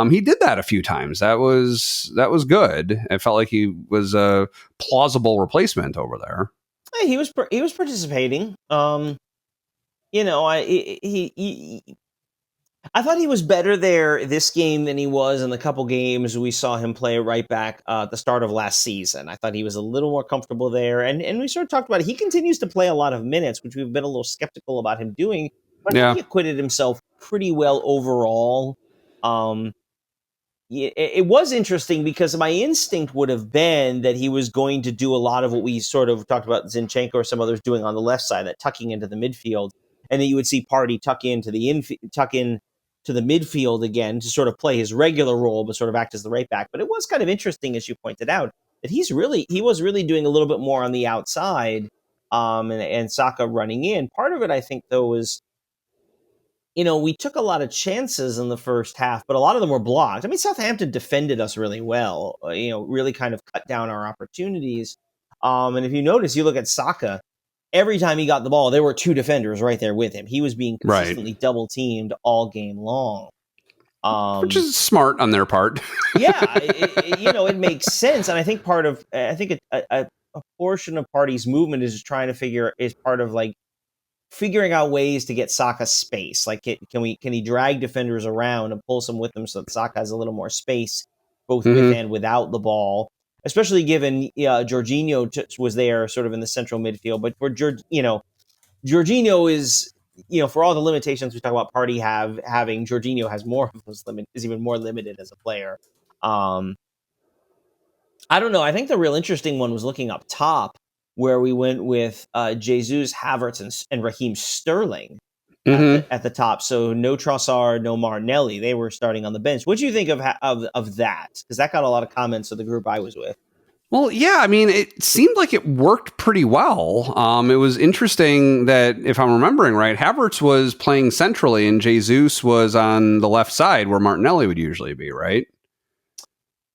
He did that a few times. That was good. It felt like he was a plausible replacement over there. Hey, he was participating. I thought he was better there this game than he was in the couple games we saw him play right back at the start of last season. I thought he was a little more comfortable there, and we sort of talked about it. He continues to play a lot of minutes, which we've been a little skeptical about him doing, but I think he acquitted himself pretty well overall. It was interesting because my instinct would have been that he was going to do a lot of what we sort of talked about Zinchenko or some others doing on the left side, that tucking into the midfield, and then you would see Partey tuck in to the midfield again to sort of play his regular role, but sort of act as the right back. But it was kind of interesting, as you pointed out, that he was really doing a little bit more on the outside, and Saka running in. Part of it, I think, though, was, we took a lot of chances in the first half, but a lot of them were blocked. I mean, Southampton defended us really well, really kind of cut down our opportunities. And if you notice, you look at Saka, every time he got the ball, there were two defenders right there with him. He was being consistently double teamed all game long. Which is smart on their part. Yeah, it makes sense. And I think a portion of Partey's movement is part of like figuring out ways to get Saka space. Like, can he drag defenders around and pull some with him so that Saka has a little more space, both with and without the ball, especially given Jorginho was there sort of in the central midfield. But for Jorginho is, for all the limitations we talk about Partey having, Jorginho has more of those is even more limited as a player. I don't know. I think the real interesting one was looking up top, where we went with Jesus, Havertz, and Raheem Sterling at the top. So no Trossard, no Martinelli. They were starting on the bench. What do you think of that? Because that got a lot of comments of the group I was with. Well, yeah, I mean, it seemed like it worked pretty well. It was interesting that, if I'm remembering right, Havertz was playing centrally and Jesus was on the left side where Martinelli would usually be, right?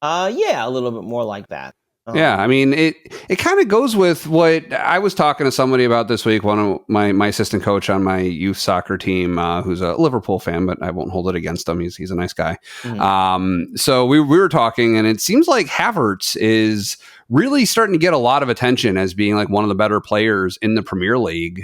Yeah, a little bit more like that. Yeah, I mean, it kind of goes with what I was talking to somebody about this week. One of my assistant coach on my youth soccer team, who's a Liverpool fan, but I won't hold it against him. He's a nice guy. Mm-hmm. So we were talking, and it seems like Havertz is really starting to get a lot of attention as being like one of the better players in the Premier League,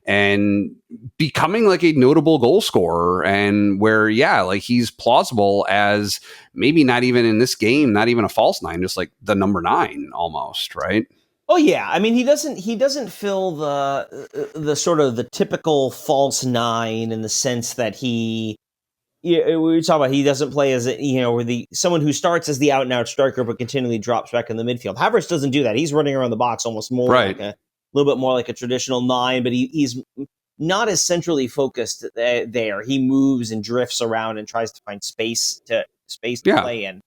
and becoming like a notable goal scorer, and where, like he's plausible as maybe not even in this game, not even a false nine, just like the number 9 almost, right? Oh yeah, I mean he doesn't fill the sort of the typical false 9 in the sense that we talk about he doesn't play as someone who starts as the out and out striker but continually drops back in the midfield. Havertz doesn't do that. He's running around the box almost more like a little bit more like a traditional 9, but he's not as centrally focused there. He moves and drifts around and tries to find space to play in.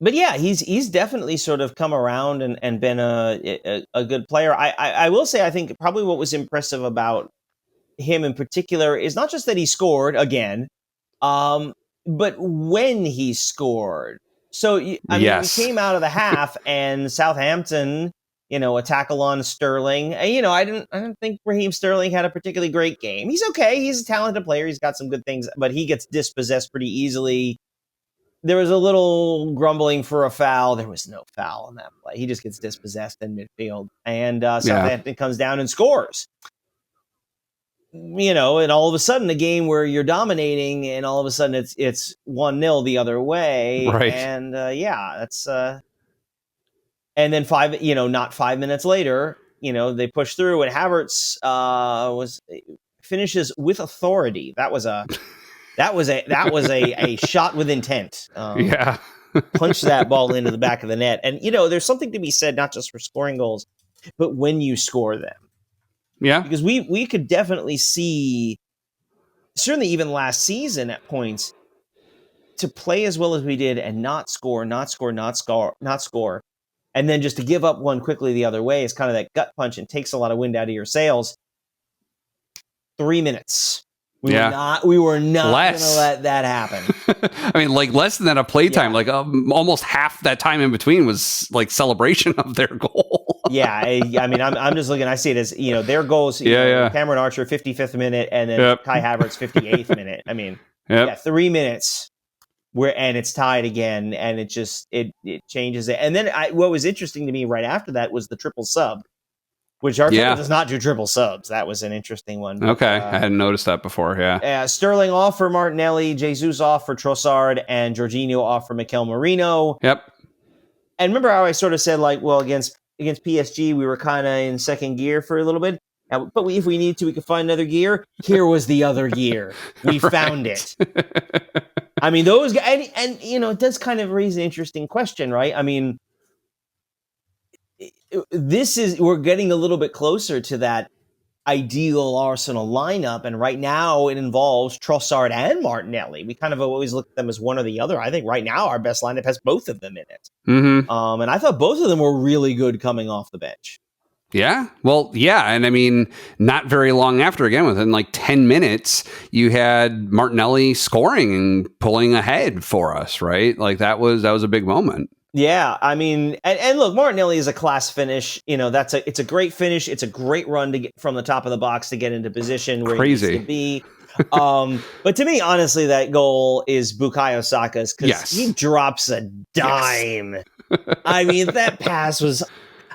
But yeah, he's definitely sort of come around and been a good player. I will say, I think probably what was impressive about him in particular is not just that he scored again, but when he scored. So mean, we came out of the half and Southampton, a tackle on Sterling. And, I didn't think Raheem Sterling had a particularly great game. He's okay. He's a talented player. He's got some good things, but he gets dispossessed pretty easily. There was a little grumbling for a foul. There was no foul on that play. He just gets dispossessed in midfield, and Southampton comes down and scores. And all of a sudden, a game where you're dominating, and all of a sudden it's 1-0 the other way, right? And that's. And then not 5 minutes later, they push through, and Havertz finishes with authority. That was a shot with intent. Punch that ball into the back of the net. And, there's something to be said, not just for scoring goals, but when you score them. Yeah. Because we could definitely see, certainly even last season at points, to play as well as we did and not score, And then just to give up one quickly the other way is kind of that gut punch and takes a lot of wind out of your sails. 3 minutes. We were not going to let that happen. I mean, like less than that of playtime, like almost half that time in between was like celebration of their goal. I mean, I'm just looking. I see it as their goals. Cameron Archer 55th minute, and then Kai Havertz 58th minute. I mean, 3 minutes. And it's tied again, and it changes it. And then what was interesting to me right after that was the triple sub, which Arteta does not do triple subs. That was an interesting one. Okay, I hadn't noticed that before. Sterling off for Martinelli, Jesus off for Trossard, and Jorginho off for Mikel Merino. Yep. And remember how I sort of said, like, well, against PSG, we were kind of in second gear for a little bit. But if we need to, we could find another gear. Here was the other gear. We found it. I mean, those guys, and it does kind of raise an interesting question, right? I mean, we're getting a little bit closer to that ideal Arsenal lineup, and right now it involves Trossard and Martinelli. We kind of always look at them as one or the other. I think right now our best lineup has both of them in it. Mm-hmm. And I thought both of them were really good coming off the bench. Yeah. Well, yeah. And I mean, not very long after, again, within like 10 minutes, you had Martinelli scoring and pulling ahead for us, right? Like that was a big moment. Yeah. I mean, and look, Martinelli is a class finish. It's a great finish. It's a great run to get from the top of the box to get into position where he needs to be. But to me, honestly, that goal is Bukayo Saka's because he drops a dime. Yes. I mean, that pass was...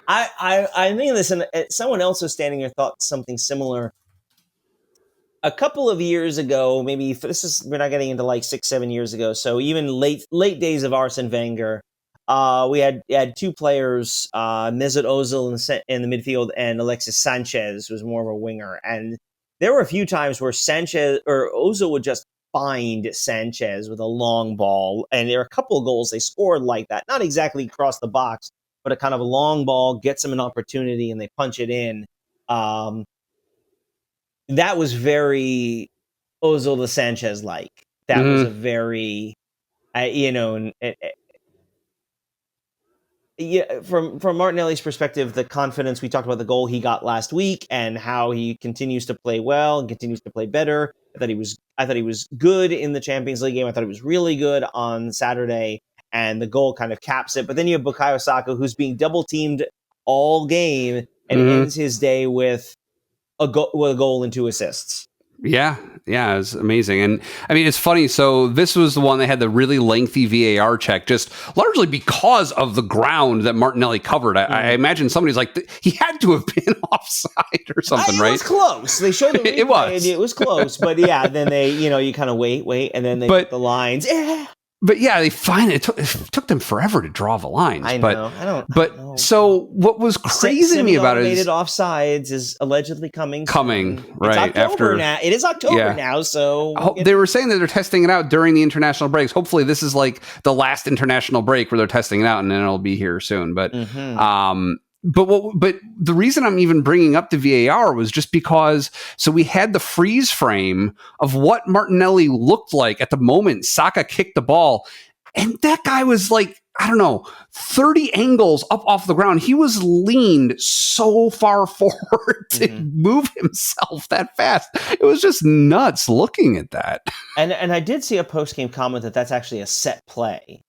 I think of this, and someone else was standing here thought something similar. A couple of years ago, maybe we're not getting into like 6-7 years ago. So even late days of Arsene Wenger, we had two players, Mesut Ozil in the midfield, and Alexis Sanchez was more of a winger. And there were a few times where Sanchez or Ozil would just find Sanchez with a long ball, and there are a couple of goals they scored like that, not exactly across the box, but a kind of a long ball gets them an opportunity and they punch it in. That was very Ozil to Sanchez like. That was a very, from Martinelli's perspective, the confidence, we talked about the goal he got last week and how he continues to play well and continues to play better. I thought he was good in the Champions League game. I thought he was really good on Saturday. And the goal kind of caps it. But then you have Bukayo Saka, who's being double-teamed all game and ends his day with a goal and 2 assists. Yeah, it's amazing. And I mean, it's funny. So this was the one that had the really lengthy VAR check, just largely because of the ground that Martinelli covered. I imagine somebody's like, he had to have been offside or something, right? It was close. They showed the replay, it was close. But yeah, then they, you kind of wait, and then they put the lines. But yeah, they finally it took them forever to draw the lines. I know. But so what was crazy to me about it is offsides is allegedly coming right after now. It is October now, so they were saying that they're testing it out during the international breaks. Hopefully, this is like the last international break where they're testing it out, and then it'll be here soon. But But the reason I'm even bringing up the VAR was just because, so we had the freeze frame of what Martinelli looked like at the moment Saka kicked the ball, and that guy was like, I don't know, 30 angles up off the ground. He was leaned so far forward to move himself that fast. It was just nuts looking at that. And I did see a post-game comment that's actually a set play.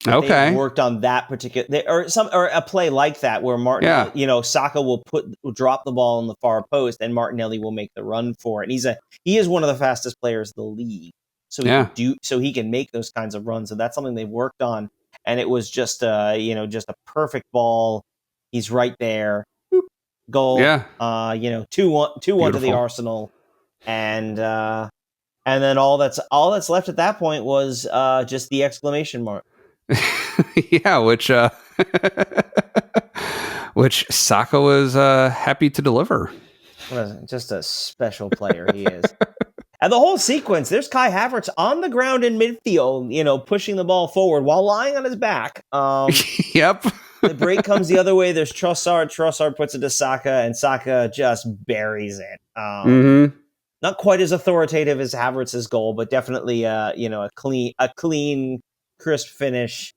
Okay. They worked on that particular, or a play like that where Saka will drop the ball in the far post and Martinelli will make the run for it. And he is one of the fastest players in the league, so he can make those kinds of runs. So that's something they've worked on. And it was just just a perfect ball. He's right there. Boop, goal. Yeah. 2-1 to the Arsenal, and then all that's left at that point was just the exclamation mark. Yeah, which Saka was happy to deliver. Just a special player he is. And the whole sequence, there's Kai Havertz on the ground in midfield, pushing the ball forward while lying on his back. Yep. The break comes the other way. There's Trossard. Trossard puts it to Saka, and Saka just buries it. Not quite as authoritative as Havertz's goal, but definitely a clean, crisp finish.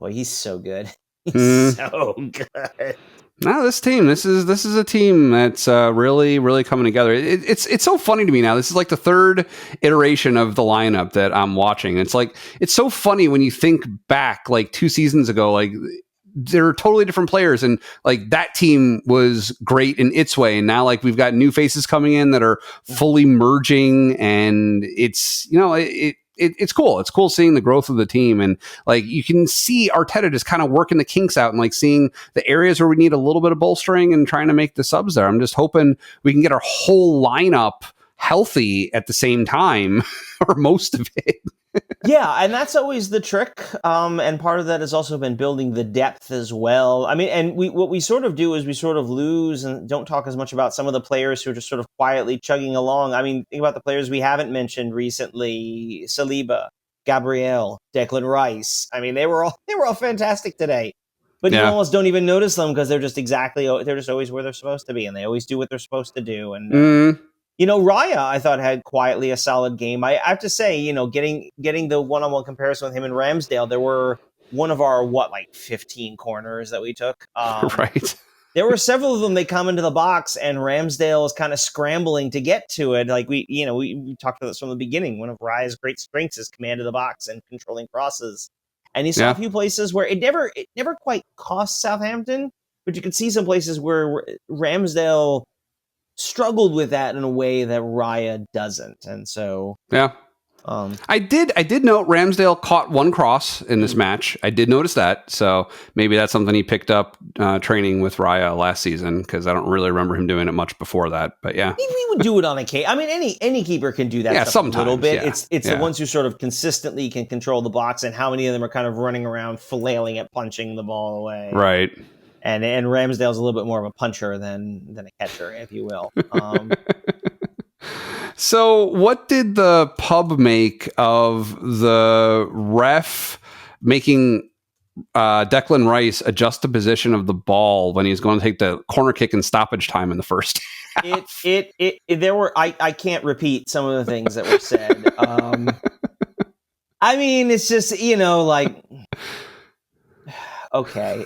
Boy, he's so good. He's Mm. so good. No, this team. This is a team that's really coming together. It's so funny to me now. This is like the third iteration of the lineup that I'm watching. It's like it's so funny when you think back, like 2 seasons ago, like they're totally different players, and like that team was great in its way. And now, like we've got new faces coming in that are fully merging, and it's it's cool. It's cool seeing the growth of the team, and like you can see Arteta just kind of working the kinks out and like seeing the areas where we need a little bit of bolstering and trying to make the subs there. I'm just hoping we can get our whole lineup healthy at the same time, or most of it. Yeah, and that's always the trick. And part of that has also been building the depth as well. I mean, and what we sort of do is we sort of lose and don't talk as much about some of the players who are just sort of quietly chugging along. I mean, think about the players we haven't mentioned recently: Saliba, Gabriel, Declan Rice. I mean, they were all fantastic today. But you almost don't even notice them because they're just always where they're supposed to be, and they always do what they're supposed to do. And Raya, I thought, had quietly a solid game. I have to say, getting the one-on-one comparison with him and Ramsdale, there were one of our 15 corners that we took. Right. There were several of them. They come into the box, and Ramsdale is kind of scrambling to get to it. Like we talked about this from the beginning. One of Raya's great strengths is command of the box and controlling crosses. And he saw a few places where it never quite cost Southampton, but you could see some places where Ramsdale struggled with that in a way that Raya doesn't. And so I did note Ramsdale caught one cross in this match. I did notice that, so maybe that's something he picked up training with Raya last season, because I don't really remember him doing it much before that. But yeah, we would do it on occasion. I mean, any keeper can do that. Yeah, stuff sometimes, a little bit. yeah. It's the ones who sort of consistently can control the box, and how many of them are kind of running around flailing at punching the ball away. Right. And Ramsdale's a little bit more of a puncher than a catcher, if you will. So what did the pub make of the ref making Declan Rice adjust the position of the ball when he was going to take the corner kick in stoppage time in the first half? I can't repeat some of the things that were said. I mean, it's just, okay.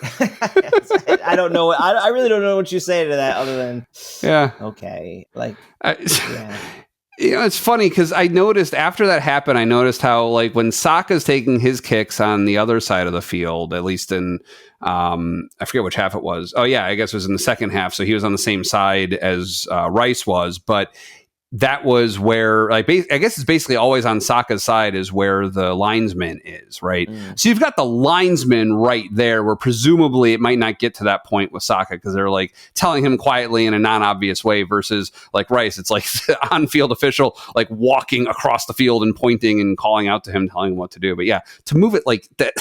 I don't know. I really don't know what you say to that other than, okay. Like, it's funny because I noticed after that happened, I noticed how, like, when Saka's taking his kicks on the other side of the field, at least in, I forget which half it was. Oh, yeah, I guess it was in the second half. So he was on the same side as Rice was. But that was where, like, I guess it's basically always on Saka's side is where the linesman is, right? So you've got the linesman right there, where presumably it might not get to that point with Saka because they're like telling him quietly in a non-obvious way, versus like Rice, it's like the on-field official like walking across the field and pointing and calling out to him, telling him what to do. But yeah, to move it like that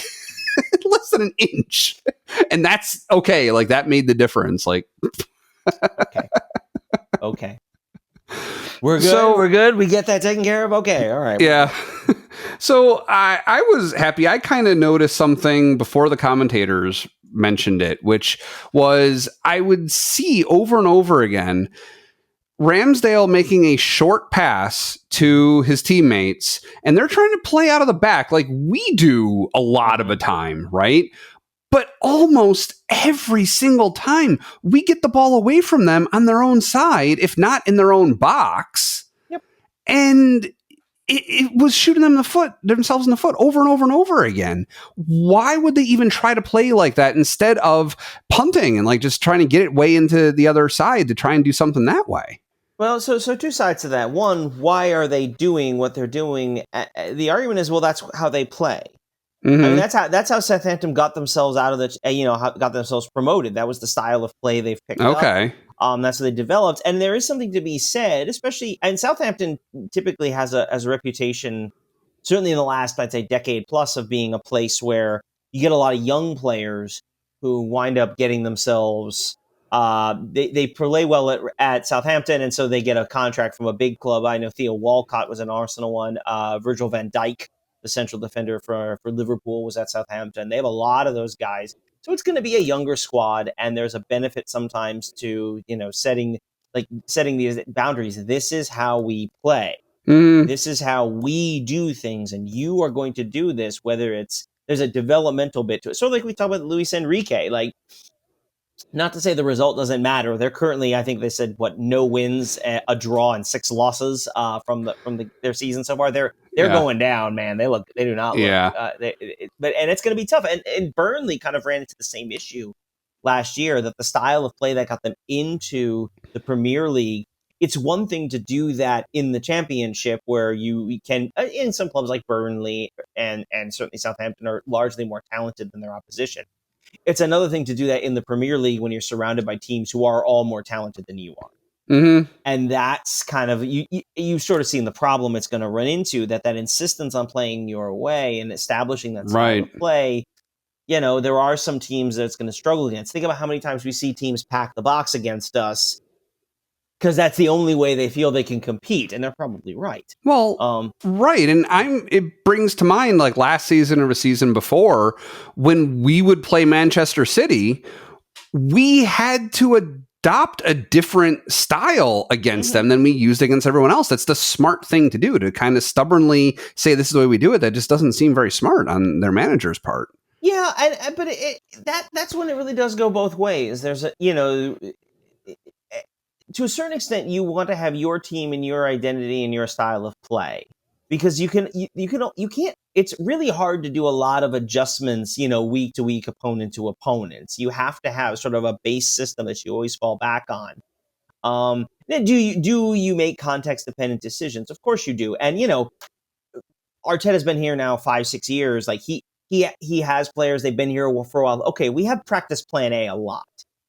less than an inch, and that's okay. Like that made the difference. Like, okay. We're good. We're good. We get that taken care of. Okay. All right. Yeah. So I was happy. I kind of noticed something before the commentators mentioned it, which was I would see over and over again Ramsdale making a short pass to his teammates, and they're trying to play out of the back like we do a lot of the time, right? But almost every single time we get the ball away from them on their own side, if not in their own box. Yep. And it was shooting themselves in the foot over and over and over again. Why would they even try to play like that instead of punting and like just trying to get it way into the other side to try and do something that way? Well, so two sides to that. One, why are they doing what they're doing? The argument is, well, that's how they play. I mean, that's how Southampton got themselves out of got themselves promoted. That was the style of play they've picked up. Okay. That's what they developed, and there is something to be said, especially. And Southampton typically has a reputation, certainly in the last, I'd say, decade plus, of being a place where you get a lot of young players who wind up getting themselves. They play well at Southampton, and so they get a contract from a big club. I know Theo Walcott was an Arsenal one. Virgil van Dijk, the central defender for Liverpool, was at Southampton. They have a lot of those guys. So it's going to be a younger squad, and there's a benefit sometimes to, setting these boundaries. This is how we play. This is how we do things, and you are going to do this, whether it's there's a developmental bit to it. Sort of like we talk about Luis Enrique. Like, not to say the result doesn't matter. They're currently, I think they said, no wins, a draw, and 6 losses from their season so far. They're going down, man. They do not look. And it's going to be tough. And Burnley kind of ran into the same issue last year, that the style of play that got them into the Premier League. It's one thing to do that in the Championship, where you can, in some clubs like Burnley and certainly Southampton are largely more talented than their opposition. It's another thing to do that in the Premier League when you're surrounded by teams who are all more talented than you are. Mm-hmm. And that's kind of, you've sort of seen the problem it's going to run into, that insistence on playing your way and establishing that style of play. There are some teams that it's going to struggle against. Think about how many times we see teams pack the box against us because that's the only way they feel they can compete, and they're probably right. Well, right, and it brings to mind, like, last season or the season before, when we would play Manchester City, we had to adopt a different style against them than we used against everyone else. That's the smart thing to do, to kind of stubbornly say this is the way we do it. That just doesn't seem very smart on their manager's part. Yeah, but that's when it really does go both ways. There's to a certain extent, you want to have your team and your identity and your style of play, because you can't. It's really hard to do a lot of adjustments, week to week, opponent to opponents. You have to have sort of a base system that you always fall back on. Then do you make context dependent decisions? Of course you do. And Arteta's been here now 5-6 years. Like he has players. They've been here for a while. Okay, we have practiced Plan A a lot,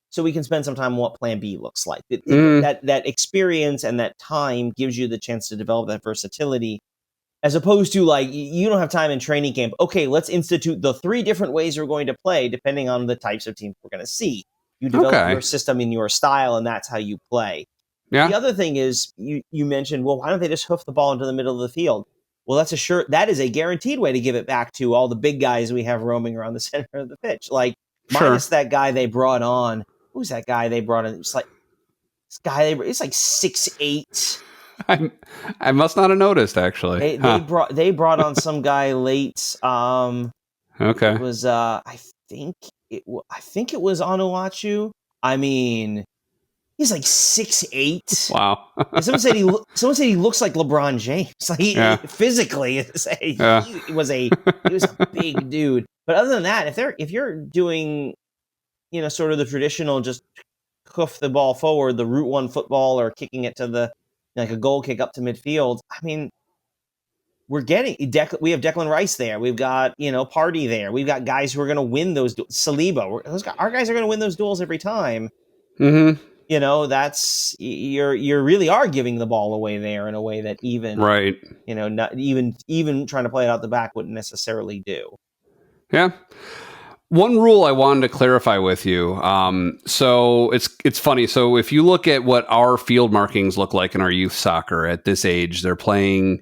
so we can spend some time on what Plan B looks like. That experience and that time gives you the chance to develop that versatility, as opposed to, like, you don't have time in training camp. Okay, let's institute the 3 different ways we're going to play depending on the types of teams we're going to see. You develop your system in your style, and that's how you play. Yeah. The other thing is, you mentioned, well, why don't they just hoof the ball into the middle of the field? Well, that is a guaranteed way to give it back to all the big guys we have roaming around the center of the pitch. Like, minus that guy they brought on. Who's that guy they brought in? It's like this guy. It's like 6'8". I must not have noticed, actually. They brought on some guy late. Okay. It was I think it was Onuachu. I mean, he's like 6'8". Wow. Someone said he looks like LeBron James. Like, physically, he was a big dude. But other than that, if you're doing, sort of the traditional, just hoof the ball forward, the route one football, or kicking it to like a goal kick up to midfield, I mean, we have Declan Rice there. We've got, Partey there. We've got guys who are going to win those. Saliba. Our guys are going to win those duels every time. Mm-hmm. That's you really are giving the ball away there in a way that even not even trying to play it out the back wouldn't necessarily do. Yeah. One rule I wanted to clarify with you. So it's funny. So if you look at what our field markings look like in our youth soccer at this age, they're playing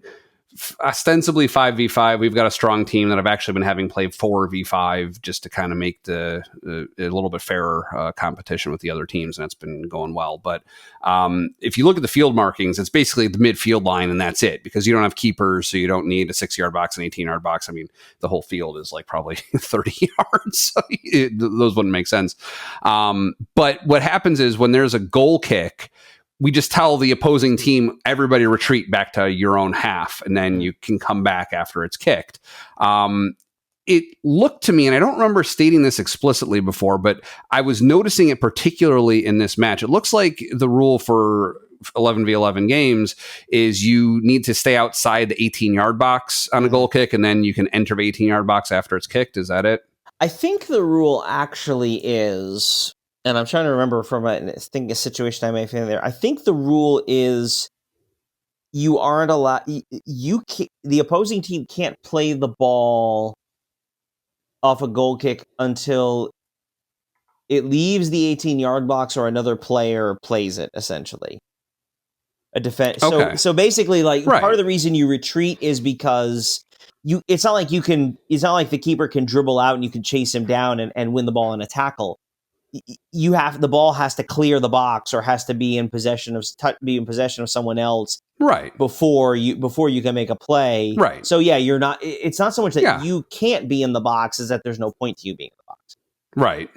ostensibly 5v5. We've got a strong team that I've actually been having play 4v5 just to kind of make a little bit fairer competition with the other teams, and it's been going well. But if you look at the field markings, it's basically the midfield line, and that's it, because you don't have keepers, so you don't need a 6-yard box, an 18-yard box. I mean, the whole field is like probably 30 yards, so those wouldn't make sense. But what happens is, when there's a goal kick, we just tell the opposing team, everybody retreat back to your own half, and then you can come back after it's kicked. It looked to me, and I don't remember stating this explicitly before, but I was noticing it particularly in this match. It looks like the rule for 11v11 games is you need to stay outside the 18-yard box on a goal kick, and then you can enter the 18-yard box after it's kicked. Is that it? I think the rule actually is... And I'm trying to remember from a situation I may have there. I think the rule is you aren't allowed. The opposing team can't play the ball off a goal kick until it leaves the 18-yard box or another player plays it. Essentially, a defense. Okay. So basically, like, part of the reason you retreat is because It's not like the keeper can dribble out and you can chase him down and win the ball in a tackle. the ball has to clear the box or has to be in possession of someone else Right. before you can make a play. Right. So yeah, it's not so much that Yeah. you can't be in the box, is that there's no point to you being in the box. Right.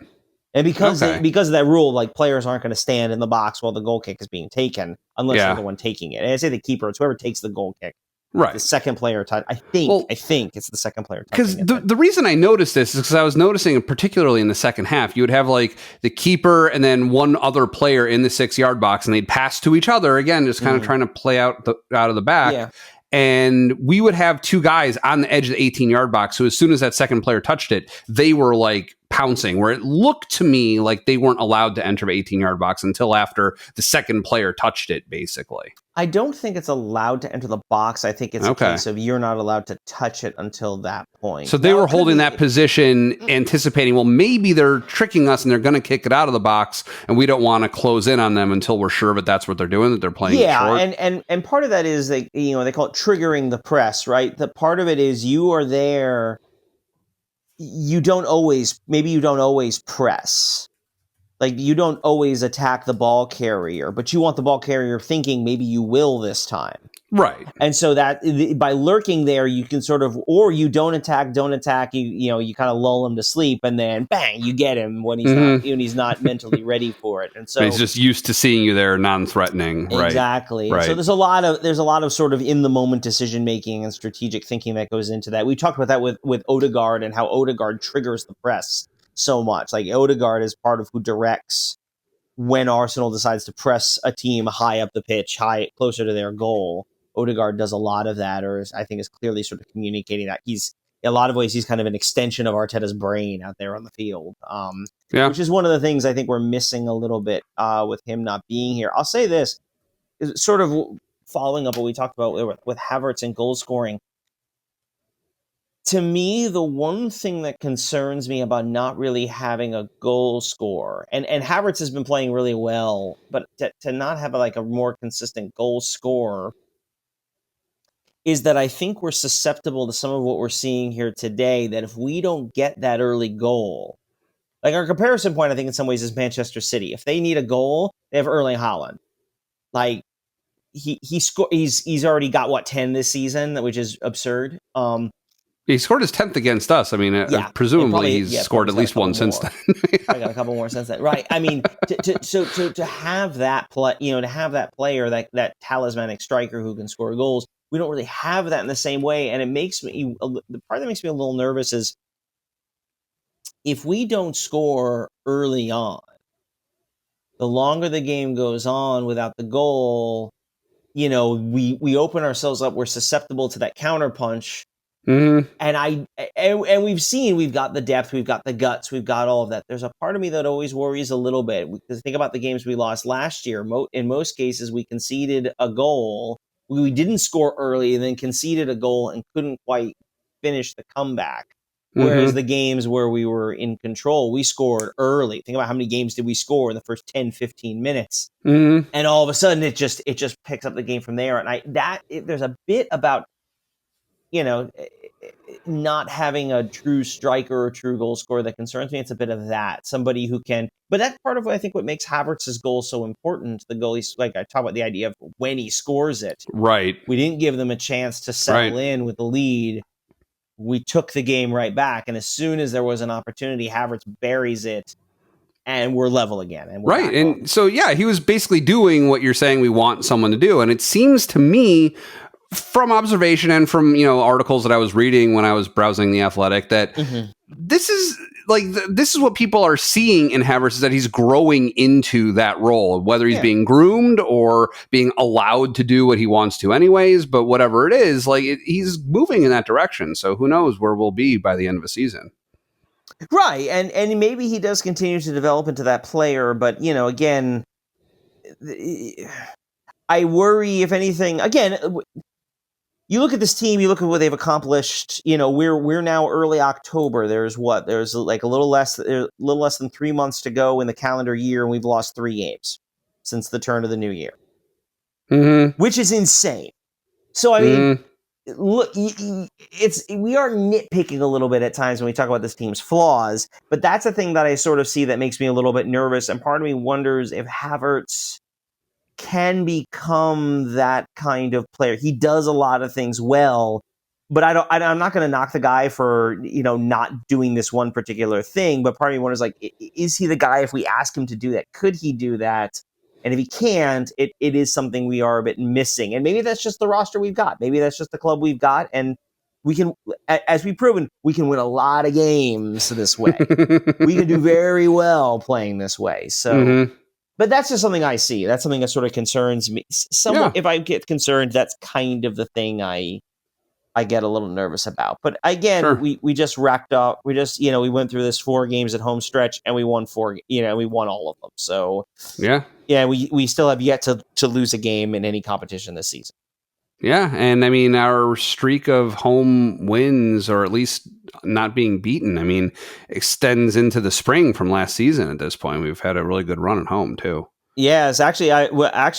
And because Okay. because of that rule, like, players aren't going to stand in the box while the goal kick is being taken unless Yeah. they're the one taking it. And I say the keeper, it's whoever takes the goal kick. Right. The second player touch. I think it's the second player touching because the reason I noticed this is because I was noticing, particularly in the second half, you would have like the keeper and then one other player in the 6-yard box, and they'd pass to each other again, just kind of trying to play out of the back. Yeah. And we would have two guys on the edge of the 18-yard box. So as soon as that second player touched it, they were like pouncing, where it looked to me like they weren't allowed to enter the 18-yard box until after the second player touched it, basically. I don't think it's allowed to enter the box. I think it's a case of you're not allowed to touch it until that point. So they were holding that position, anticipating, well, maybe they're tricking us and they're going to kick it out of the box, and we don't want to close in on them until we're sure that that's what they're doing, that they're playing short. and part of that is they call it triggering the press, right? The part of it is you are there. You don't always press. Like, you don't always attack the ball carrier, but you want the ball carrier thinking maybe you will this time. Right. And so that by lurking there, you can sort of, or you don't attack, you kind of lull him to sleep, and then bang, you get him when he's not mentally ready for it. And so he's just used to seeing you there, non-threatening. Right. Exactly. Right. So there's a lot of sort of in the moment decision making and strategic thinking that goes into that. We talked about that with Odegaard and how Odegaard triggers the press so much. Like, Odegaard is part of who directs when Arsenal decides to press a team high up the pitch, closer to their goal. Odegaard does a lot of that, or I think is clearly sort of communicating that. He's, in a lot of ways, he's kind of an extension of Arteta's brain out there on the field, which is one of the things I think we're missing a little bit with him not being here. I'll say this, sort of following up what we talked about with Havertz and goal scoring. To me, the one thing that concerns me about not really having a goal scorer, and Havertz has been playing really well, but to not have a more consistent goal scorer, is that I think we're susceptible to some of what we're seeing here today, that if we don't get that early goal, like, our comparison point, I think in some ways, is Manchester City. If they need a goal, they have Erling Haaland. Like, he's already got 10 this season, which is absurd. He scored his 10th against us. I mean, presumably he's scored at least one since then. I got a couple more since then, right? I mean, to have that to have that player, that talismanic striker who can score goals, we don't really have that in the same way, and it makes me, the part that makes me a little nervous is if we don't score early on, the longer the game goes on without the goal, we open ourselves up. We're susceptible to that counterpunch. Mm-hmm. And we've got the depth, we've got the guts, we've got all of that. There's a part of me that always worries a little bit, because think about the games we lost last year. In most cases, we conceded a goal. We didn't score early and then conceded a goal and couldn't quite finish the comeback. Whereas the games where we were in control, we scored early. Think about how many games did we score in the first 10, 15 minutes. And all of a sudden it just picks up the game from there. And there's a bit about, not having a true striker or true goal scorer that concerns me. It's a bit of that. Somebody who can, but that's part of what I think what makes Havertz's goal so important. The goal, he's like, I talk about the idea of when he scores it. Right. We didn't give them a chance to settle in with the lead. We took the game right back. And as soon as there was an opportunity, Havertz buries it. And we're level again. And we're and so, he was basically doing what you're saying we want someone to do. And it seems to me, from observation and from articles that I was reading when I was browsing The Athletic, that this is what people are seeing in Havertz, is that he's growing into that role, whether he's being groomed or being allowed to do what he wants to anyways. But whatever it is, he's moving in that direction. So who knows where we'll be by the end of the season. Right. And maybe he does continue to develop into that player. But, again, I worry, if anything, again, you look at this team, you look at what they've accomplished. We're now early October. There's like a little less than 3 months to go in the calendar year, and we've lost 3 games since the turn of the new year, which is insane. So I mean, look, we are nitpicking a little bit at times when we talk about this team's flaws, but that's the thing that I sort of see that makes me a little bit nervous, and part of me wonders if Havertz can become that kind of player. He does a lot of things well, but I'm not going to knock the guy for, not doing this one particular thing. But part of me wonders, like, is he the guy? If we ask him to do that, could he do that? And if he can't, it is something we are a bit missing. And maybe that's just the roster we've got. Maybe that's just the club we've got. And we can, as we've proven, we can win a lot of games this way. We can do very well playing this way. So. Mm-hmm. But that's just something I see. That's something that sort of concerns me. If I get concerned, that's kind of the thing I get a little nervous about. But again, sure. we just racked up. We just, we went through this 4 games at home stretch, and we won 4. We won all of them. So yeah, we still have yet to lose a game in any competition this season. Yeah, and I mean, our streak of home wins, or at least not being beaten, extends into the spring from last season at this point. We've had a really good run at home, too. Yeah, it's actually,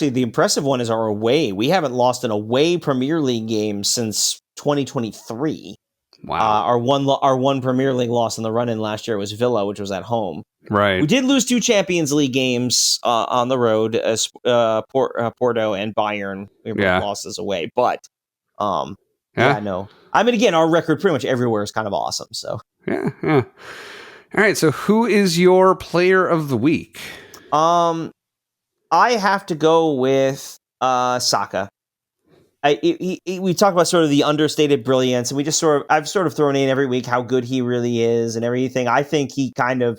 the impressive one is our away. We haven't lost an away Premier League game since 2023. Wow. Our one Premier League loss in the run-in last year was Villa, which was at home. Right. We did lose 2 Champions League games on the road, Porto and Bayern. We both losses away, but no. Again, our record pretty much everywhere is kind of awesome. So yeah. All right. So who is your player of the week? I have to go with Saka. We talk about sort of the understated brilliance, and I've sort of thrown in every week how good he really is and everything. I think he kind of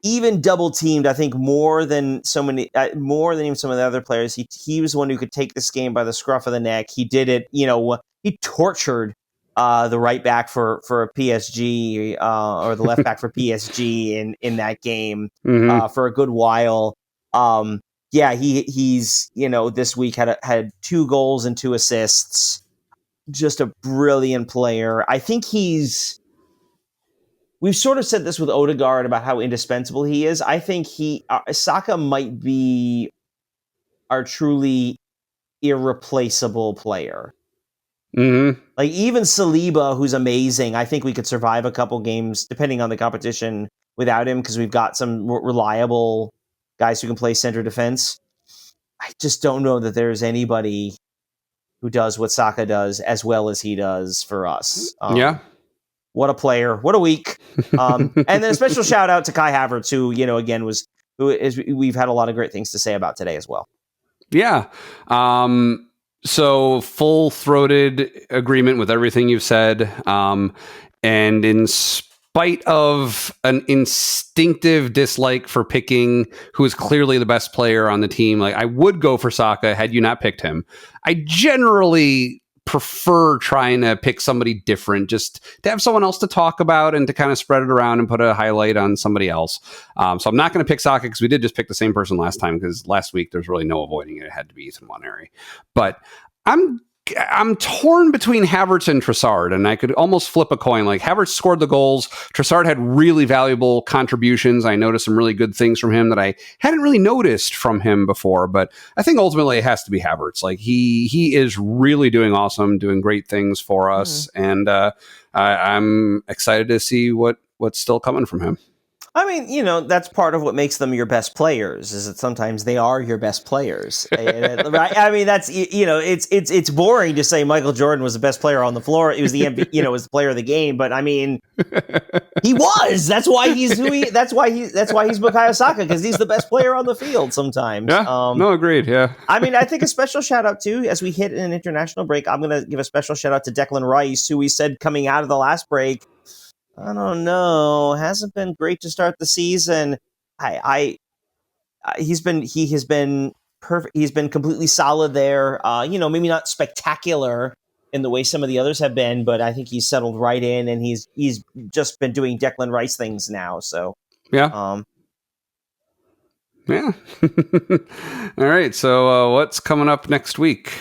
even double teamed. I think more than even some of the other players. He was the one who could take this game by the scruff of the neck. He did it. He tortured the right back for PSG or the left back for PSG in that game for a good while. He's this week had 2 goals and 2 assists. Just a brilliant player. I think we've sort of said this with Odegaard about how indispensable he is. I think Saka might be our truly irreplaceable player. Mm-hmm. Like even Saliba, who's amazing, I think we could survive a couple games depending on the competition without him because we've got some reliable guys who can play center defense. I just don't know that there's anybody who does what Saka does as well as he does for us. What a player. What a week. And then a special shout out to Kai Havertz, who, again, we've had a lot of great things to say about today as well. Yeah. So full-throated agreement with everything you've said. And in spite of an instinctive dislike for picking who is clearly the best player on the team, like I would go for Saka had you not picked him. I generally prefer trying to pick somebody different just to have someone else to talk about and to kind of spread it around and put a highlight on somebody else. So I'm not going to pick Saka because we did just pick the same person last time because last week there's really no avoiding it. It had to be Ethan Waneri. But I'm torn between Havertz and Trossard, and I could almost flip a coin. Like Havertz scored the goals. Trossard had really valuable contributions. I noticed some really good things from him that I hadn't really noticed from him before, but I think ultimately it has to be Havertz. Like he is really doing awesome, doing great things for us. And I'm excited to see what's still coming from him. That's part of what makes them your best players is that sometimes they are your best players. Right? That's, it's boring to say Michael Jordan was the best player on the floor. It was the was the player of the game, but he was. That's why he's that's why he's Bukayo Saka, because he's the best player on the field sometimes. Yeah. No, agreed. Yeah. I think a special shout out too, as we hit an international break, I'm going to give a special shout out to Declan Rice, who we said coming out of the last break, I don't know. Hasn't been great to start the season. He has been perfect. He's been completely solid there. Maybe not spectacular in the way some of the others have been, but I think he's settled right in, and he's just been doing Declan Rice things now. So yeah. Yeah. All right. So what's coming up next week?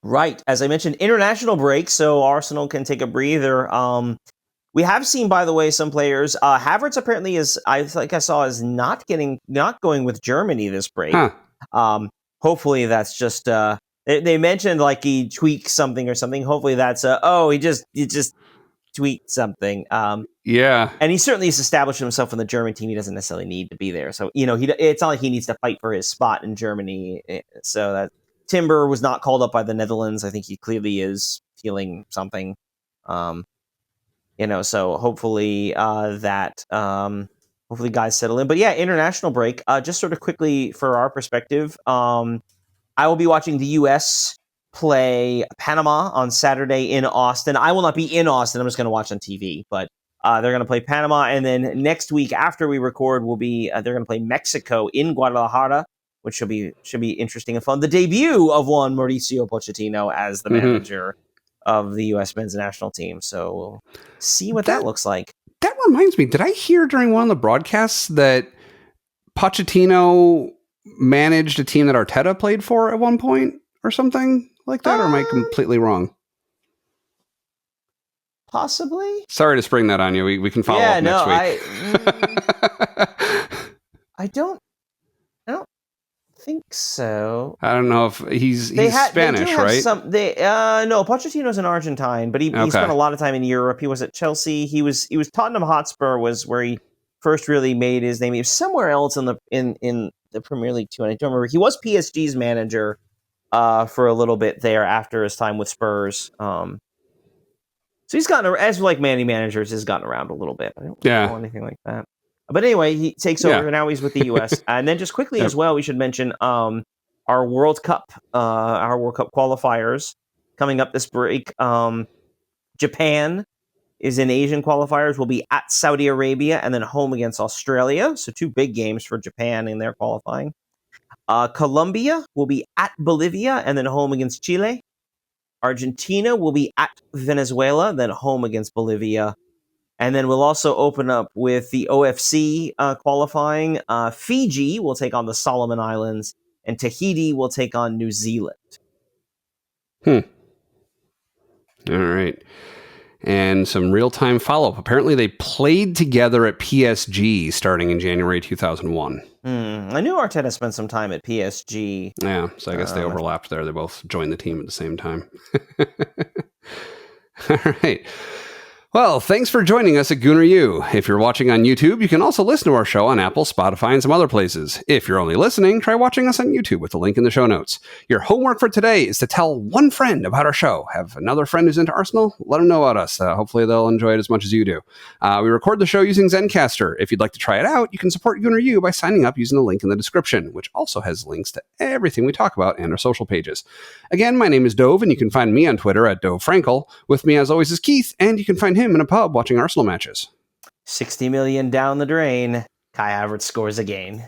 Right. As I mentioned, international break, so Arsenal can take a breather. We have seen, by the way, some players. Havertz apparently is not going with Germany this break. Huh. Hopefully that's just They mentioned like he tweaked something or something. Hopefully that's he just tweaked something. Yeah. And he certainly has established himself in the German team. He doesn't necessarily need to be there. So, it's not like he needs to fight for his spot in Germany. So that Timber was not called up by the Netherlands. I think he clearly is feeling something. So hopefully hopefully guys settle in. But yeah, international break. Just sort of quickly for our perspective, I will be watching the U.S. play Panama on Saturday in Austin. I will not be in Austin. I'm just going to watch on TV, but they're going to play Panama. And then next week after we record, they're going to play Mexico in Guadalajara, which should be interesting and fun. The debut of one Mauricio Pochettino as the manager of the U.S. men's national team. So we'll see what that looks like. That reminds me, did I hear during one of the broadcasts that Pochettino managed a team that Arteta played for at one point or something like that? Or am I completely wrong? Possibly. Sorry to spring that on you. We can follow up next week. I don't think so. I don't know if he's Spanish, right? No, Pochettino's an Argentine, but he spent a lot of time in Europe. He was at Chelsea. He was Tottenham Hotspur was where he first really made his name. He was somewhere else in the Premier League too, and I don't remember. He was PSG's manager for a little bit there after his time with Spurs. So he's gotten, as like many managers, has gotten around a little bit. I don't know anything like that. But anyway, he takes over. Now he's with the U.S. And then just quickly as well, we should mention our World Cup qualifiers coming up this break. Japan is in Asian qualifiers. Will be at Saudi Arabia and then home against Australia. So 2 big games for Japan in their qualifying. Colombia will be at Bolivia and then home against Chile. Argentina will be at Venezuela, then home against Bolivia. And then we'll also open up with the OFC qualifying. Fiji will take on the Solomon Islands, and Tahiti will take on New Zealand. All right. And some real-time follow-up. Apparently they played together at PSG starting in January 2001. I knew Arteta spent some time at PSG. Yeah, so I guess they overlapped there. They both joined the team at the same time. All right. Well, thanks for joining us at Gooner U. If you're watching on YouTube, you can also listen to our show on Apple, Spotify, and some other places. If you're only listening, try watching us on YouTube with the link in the show notes. Your homework for today is to tell one friend about our show. Have another friend who's into Arsenal? Let them know about us. Hopefully they'll enjoy it as much as you do. We record the show using Zencaster. If you'd like to try it out, you can support Gooner U by signing up using the link in the description, which also has links to everything we talk about and our social pages. Again, my name is Dove, and you can find me on Twitter at Dove Frankel. With me, as always, is Keith, and you can find him in a pub watching Arsenal matches. 60 million down the drain. Kai Havertz scores again.